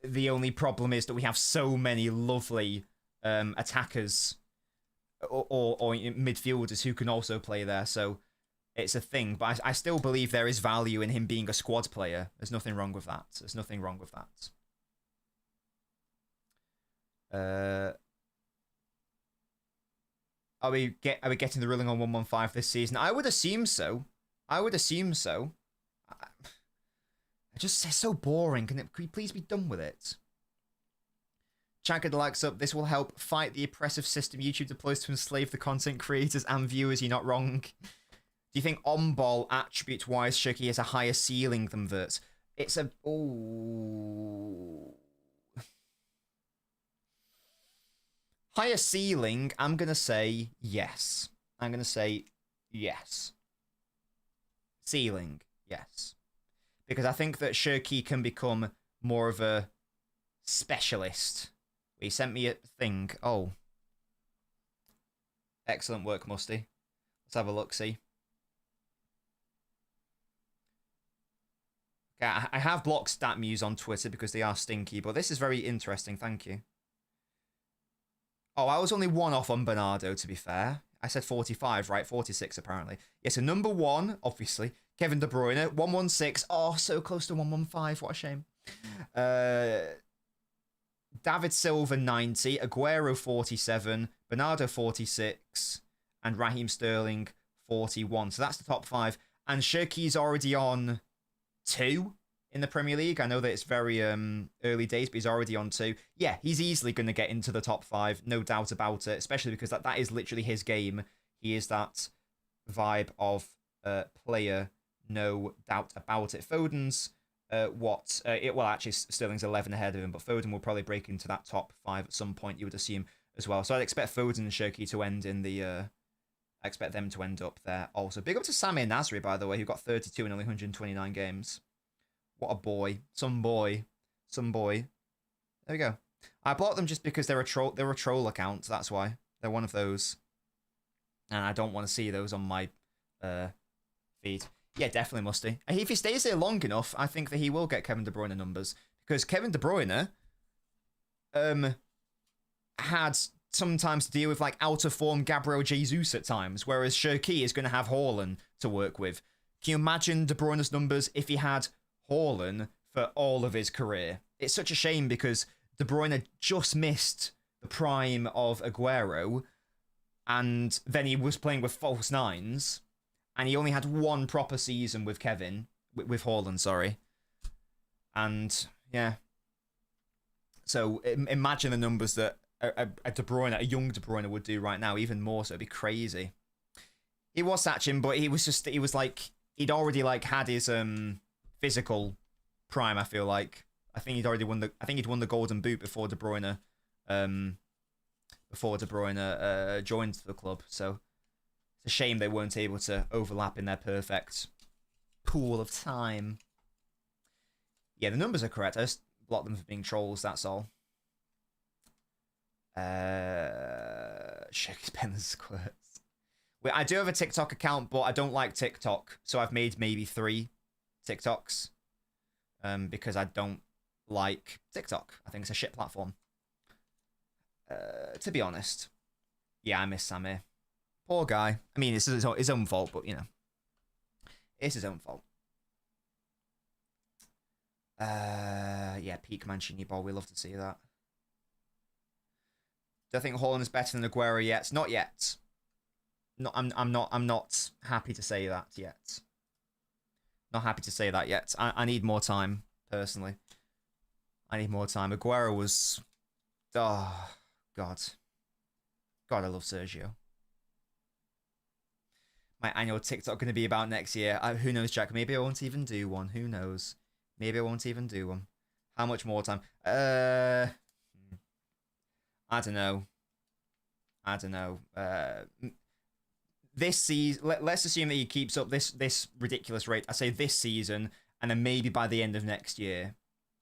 The only problem is that we have so many lovely attackers or midfielders who can also play there, so it's a thing. But I still believe there is value in him being a squad player. There's nothing wrong with that. There's nothing wrong with that. Are we getting the ruling on 115 this season? I would assume so. It's so boring. Can we please be done with it? Chagger likes up. This will help fight the oppressive system YouTube deploys to enslave the content creators and viewers. You're not wrong. Do you think on-ball attribute-wise Shirky has a higher ceiling than Vert? It's a... Ooh. Higher ceiling, I'm going to say yes. Ceiling, yes. Because I think that Shirky can become more of a specialist. He sent me a thing. Oh. Excellent work, Musty. Let's have a look-see. Okay, I have blocked StatMuse on Twitter because they are stinky, but this is very interesting, thank you. Oh, I was only 1 off on Bernardo, to be fair. I said 45, right? 46, apparently. Yeah, so number 1, obviously, Kevin De Bruyne, 116. Oh, so close to 115. What a shame. David Silva, 90. Aguero, 47. Bernardo, 46. And Raheem Sterling, 41. So that's the top 5. And Shirky's already on 2 in the Premier League. I know that it's very early days, but he's already on 2. Yeah, he's easily going to get into the top 5, no doubt about it, especially because that is literally his game. He is that vibe of player, no doubt about it. Foden's actually Sterling's 11 ahead of him, but Foden will probably break into that top 5 at some point, you would assume, as well. So I'd expect Foden and Shirky to end in the... I expect them to end up there also. Big up to Samir Nasri, by the way, who got 32 in only 129 games. What a boy. Some boy. There we go. I blocked them just because they're a troll account, that's why. They're one of those. And I don't want to see those on my feed. Yeah, definitely Musty. And if he stays there long enough, I think that he will get Kevin De Bruyne numbers. Because Kevin De Bruyne had sometimes to deal with like out of form Gabriel Jesus at times, whereas Shirky is going to have Haaland to work with. Can you imagine De Bruyne's numbers if he had Haaland for all of his career? It's such a shame because De Bruyne just missed the prime of Aguero, and then he was playing with false nines, and he only had 1 proper season with with Haaland, sorry. And yeah, so imagine the numbers that a De Bruyne, a young De Bruyne would do right now, even more so. It'd be crazy. He was Sachin, but he was like, he'd already like had his physical prime, I feel like. I think he'd won the Golden Boot before De Bruyne joined the club. So it's a shame they weren't able to overlap in their perfect pool of time. Yeah, the numbers are correct. I just blocked them for being trolls, that's all. Shake his pen and squirts. Wait, I do have a TikTok account, but I don't like TikTok, so I've made maybe 3 TikToks. Because I don't like TikTok. I think it's a shit platform. To be honest. Yeah, I miss Samir. Poor guy. I mean, it's his own fault, but, you know. It's his own fault. Yeah, peak Mancini ball. We love to see that. Do I think Haaland is better than Aguero yet? Not yet. No, I'm not happy to say that yet. Not happy to say that yet. I need more time, personally. I need more time. Aguero was... Oh, God. God, I love Sergio. My annual TikTok going to be about next year. Who knows, Jack? Maybe I won't even do one. Who knows? Maybe I won't even do one. How much more time? I don't know. I don't know. This season, let's assume that he keeps up this ridiculous rate. I say this season, and then maybe by the end of next year.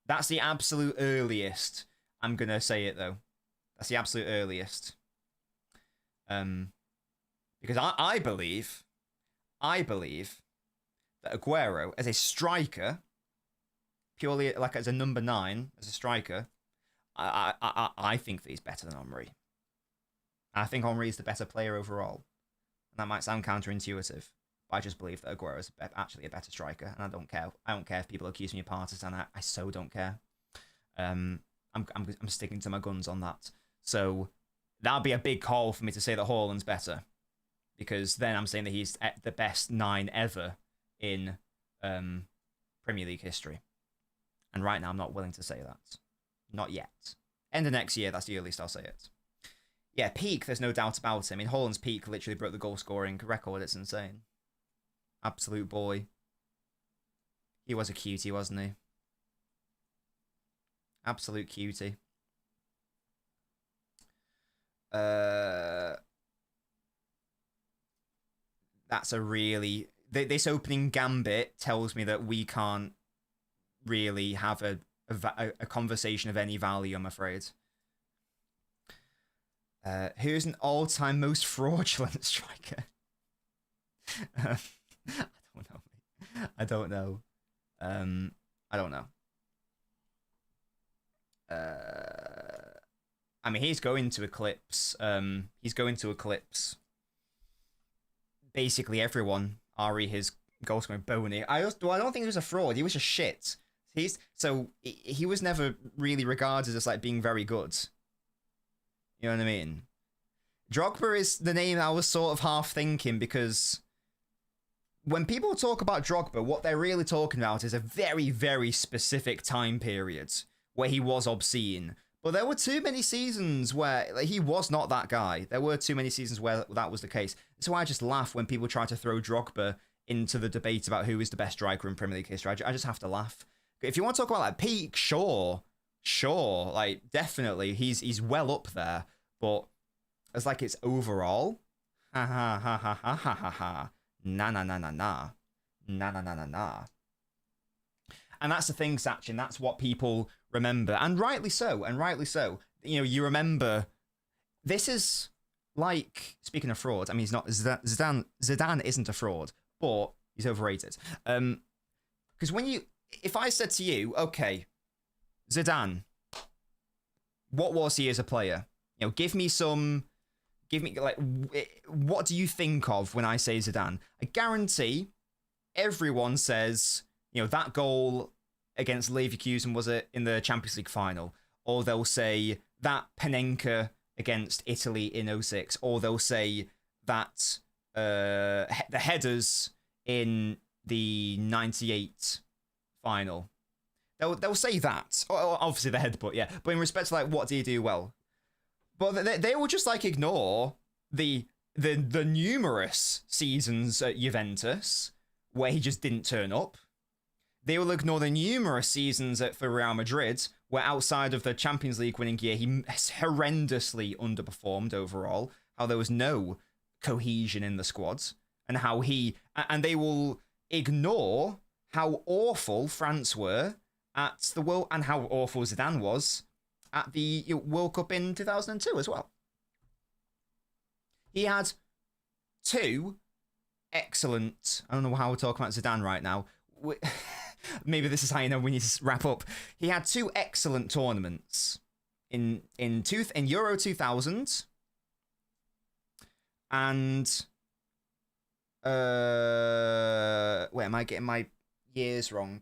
That's the absolute earliest I'm gonna say it, though. That's the absolute earliest. Because I believe that Aguero as a striker, purely like as a number 9 as a striker, I think that he's better than Henry. I think Henry is the better player overall. And that might sound counterintuitive, but I just believe that Aguero is actually a better striker, and I don't care. I don't care if people accuse me of partisan. I so don't care. I'm sticking to my guns on that. So that'd be a big call for me to say that Haaland's better, because then I'm saying that he's the best 9 ever in Premier League history. And right now, I'm not willing to say that. Not yet. End of next year, that's the earliest I'll say it. Yeah, peak, there's no doubt about it. I mean, Haaland's peak literally broke the goal-scoring record. It's insane. Absolute boy. He was a cutie, wasn't he? Absolute cutie. That's a really... This opening gambit tells me that we can't really have a conversation of any value, I'm afraid. Who's an all-time most fraudulent striker? I don't know. I don't know. I don't know. I mean, he's going to eclipse. He's going to eclipse basically everyone. Ari, his goal scoring Boney. I don't think he was a fraud. He was just shit. He was never really regarded as like being very good. You know what I mean? Drogba is the name I was sort of half thinking, because when people talk about Drogba, what they're really talking about is a very, very specific time period where he was obscene. But there were too many seasons where he was not that guy. There were too many seasons where that was the case. So I just laugh when people try to throw Drogba into the debate about who is the best striker in Premier League history. I just have to laugh. If you want to talk about like peak, sure, like definitely he's well up there. But as like it's overall, ha ha ha ha ha ha ha ha, na na na na na, na na na na na. And that's the thing, Sachin. That's what people remember, and rightly so. And rightly so. You know, you remember. This is like, speaking of fraud. I mean, he's not Zidane. Zidane isn't a fraud, but he's overrated. Because if I said to you, okay, Zidane, what was he as a player? You know, give me like, what do you think of when I say Zidane? I guarantee everyone says, you know, that goal against Leverkusen, was it, in the Champions League final? Or they'll say that Panenka against Italy in 06. Or they'll say that the headers in the 98 final. They'll say that. Obviously the headbutt, yeah. But in respect to like, what do you do well? But they will just like ignore the numerous seasons at Juventus where he just didn't turn up. They will ignore the numerous seasons for Real Madrid where outside of the Champions League winning year, he horrendously underperformed overall, how there was no cohesion in the squad, and and they will ignore how awful France were at the World, and how awful Zidane was at the World Cup in 2002 as well. He had two excellent... I don't know how we're talking about Zidane right now. Maybe this is how you know we need to wrap up. He had two excellent tournaments in Euro 2000 and... wait, am I getting my years wrong?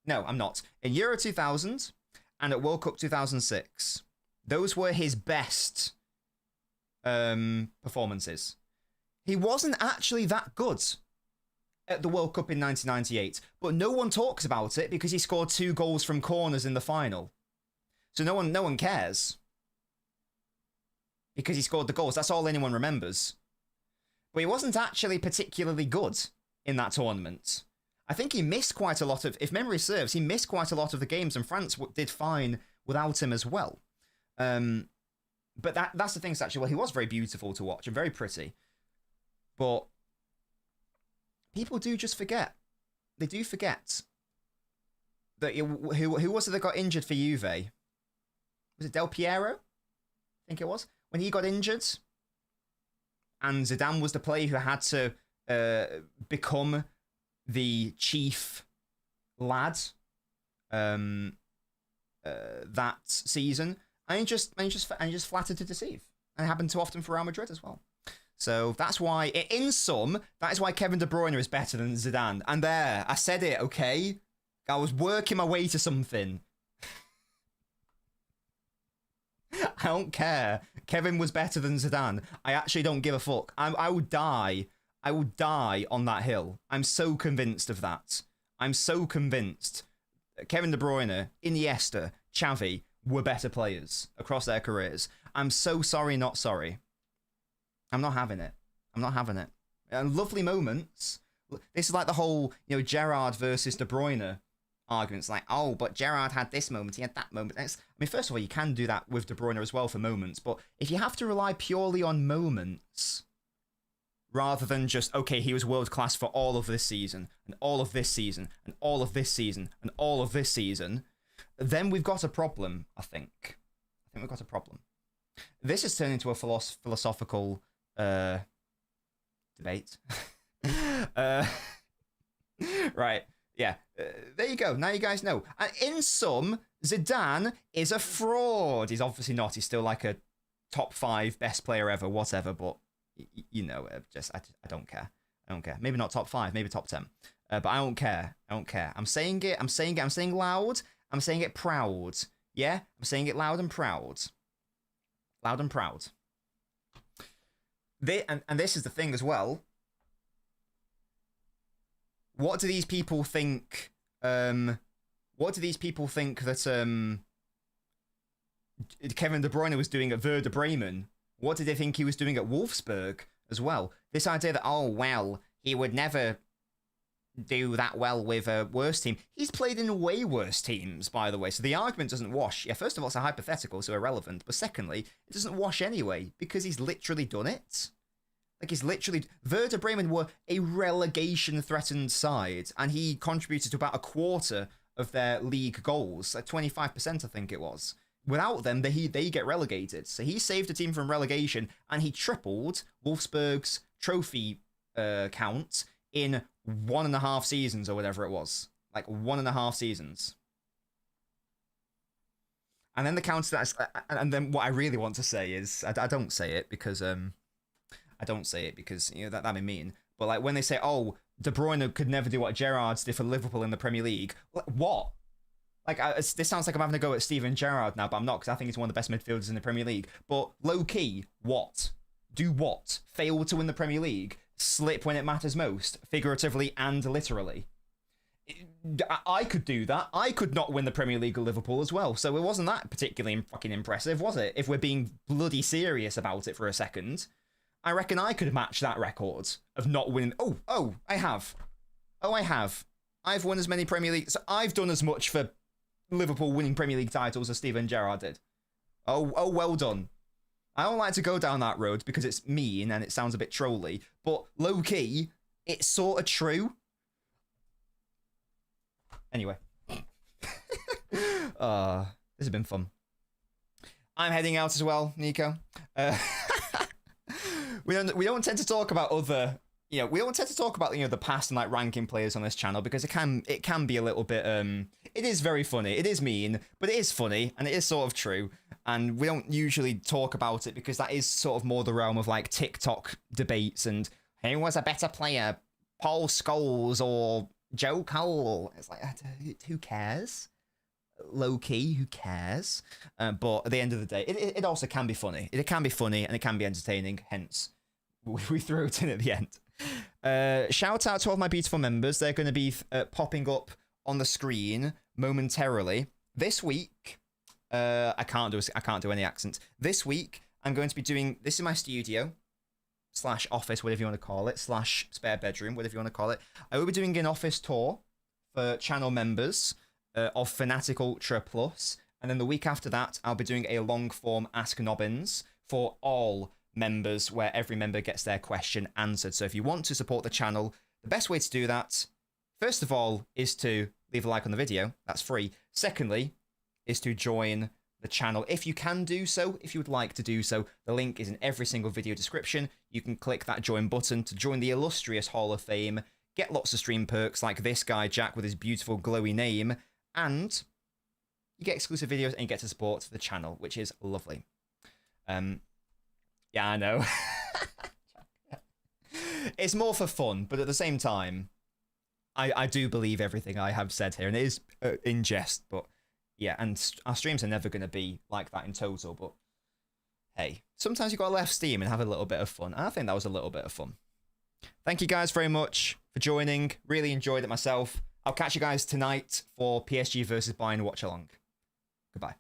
No, I'm not. In Euro 2000 and at World Cup 2006, those were his best performances. He wasn't actually that good at the World Cup in 1998, but no one talks about it because he scored 2 goals from corners in the final. So no one cares because he scored the goals. That's all anyone remembers. But he wasn't actually particularly good in that tournament. I think he missed quite a lot of, if memory serves, he missed quite a lot of the games, and France did fine without him as well. But that's the thing, actually. Well, he was very beautiful to watch and very pretty. But people do just forget. They do forget that who was it that got injured for Juve? Was it Del Piero? I think it was. When he got injured, and Zidane was the player who had to become the chief lad that season. And he just flattered to deceive. And it happened too often for Real Madrid as well. So that's why, in sum, that is why Kevin De Bruyne is better than Zidane. And there, I said it, okay? I was working my way to something. I don't care. Kevin was better than Zidane. I actually don't give a fuck. I would die. I would die on that hill. I'm so convinced of that. I'm so convinced. Kevin De Bruyne, Iniesta, Xavi were better players across their careers. I'm so sorry, not sorry. I'm not having it. I'm not having it. And lovely moments. This is like the whole, Gerrard versus De Bruyne arguments. Like, oh, but Gerrard had this moment, he had that moment. First of all, you can do that with De Bruyne as well for moments. But if you have to rely purely on moments, rather than just, okay, he was world class for all of this season, and all of this season, and all of this season, and all of this season, then we've got a problem, I think. I think we've got a problem. This has turned into a philosophical debate. Right, yeah. There you go. Now you guys know. And in sum, Zidane is a fraud. He's obviously not. He's still like a top 5 best player ever, whatever, but I don't care. I don't care. Maybe not top 5, maybe top 10. But I don't care. I don't care. I'm saying it. I'm saying loud. I'm saying it proud. Yeah? I'm saying it loud and proud. Loud and proud. And this is the thing as well. What do these people think? What do these people think that Kevin De Bruyne was doing at Werder Bremen? What did they think he was doing at Wolfsburg as well? This idea that, oh, well, he would never do that well with a worse team. He's played in way worse teams, by the way, so the argument doesn't wash. Yeah, first of all, it's a hypothetical, so irrelevant. But secondly, it doesn't wash anyway, because he's literally done it. Like, he's literally... Werder Bremen were a relegation-threatened side, and he contributed to about a quarter of their league goals, like 25%, I think it was. Without them, they get relegated. So he saved the team from relegation, and he tripled Wolfsburg's trophy count in 1.5 seasons, or whatever it was. Like, 1.5 seasons. And then the counter to that, and then what I really want to say is, I don't say it because... I don't say it because, that'd be mean. But, like, when they say, oh, De Bruyne could never do what Gerrard did for Liverpool in the Premier League. What? Like, this sounds like I'm having to go at Steven Gerrard now, but I'm not, because I think he's one of the best midfielders in the Premier League. But, low-key, what? Do what? Fail to win the Premier League? Slip when it matters most? Figuratively and literally? I could do that. I could not win the Premier League at Liverpool as well. So it wasn't that particularly fucking impressive, was it? If we're being bloody serious about it for a second... I reckon I could match that record of not winning. Oh, I have. Oh, I have. I've won as many Premier League. So I've done as much for Liverpool winning Premier League titles as Steven Gerrard did. Oh, well done. I don't like to go down that road because it's mean and it sounds a bit trolly, but low key, it's sort of true. Anyway. This has been fun. I'm heading out as well, Nico. We don't tend to talk about other, we don't tend to talk about the past and like ranking players on this channel because it can be a little bit it is very funny. It is mean, but it is funny and it is sort of true. And we don't usually talk about it because that is sort of more the realm of like TikTok debates and who was a better player, Paul Scholes or Joe Cole? It's like, who cares? Low key, who cares? But at the end of the day, it also can be funny. It can be funny and it can be entertaining. Hence, we throw it in at the end. Shout out to all of my beautiful members. They're going to be popping up on the screen momentarily this week. I can't do any accents. This week, I'm going to be doing. This is my studio / office, whatever you want to call it, / spare bedroom, whatever you want to call it. I will be doing an office tour for channel members of Fnatic Ultra Plus, and then the week after that, I'll be doing a long form Ask Nobbins for all members, where every member gets their question answered. So if you want to support the channel, the best way to do that, first of all, is to leave a like on the video. That's free. Secondly, is to join the channel if you can do so, if you would like to do so. The link is in every single video description. You can click that join button to join the illustrious Hall of Fame, get lots of stream perks like this guy, Jack, with his beautiful glowy name, and you get exclusive videos and you get to support the channel, which is lovely. Yeah, I know. It's more for fun, but at the same time, I do believe everything I have said here, and it is in jest, but yeah, and our streams are never going to be like that in total, but hey, sometimes you've got to let off steam and have a little bit of fun. And I think that was a little bit of fun. Thank you guys very much for joining. Really enjoyed it myself. I'll catch you guys tonight for PSG versus Bayern Watchalong. Goodbye.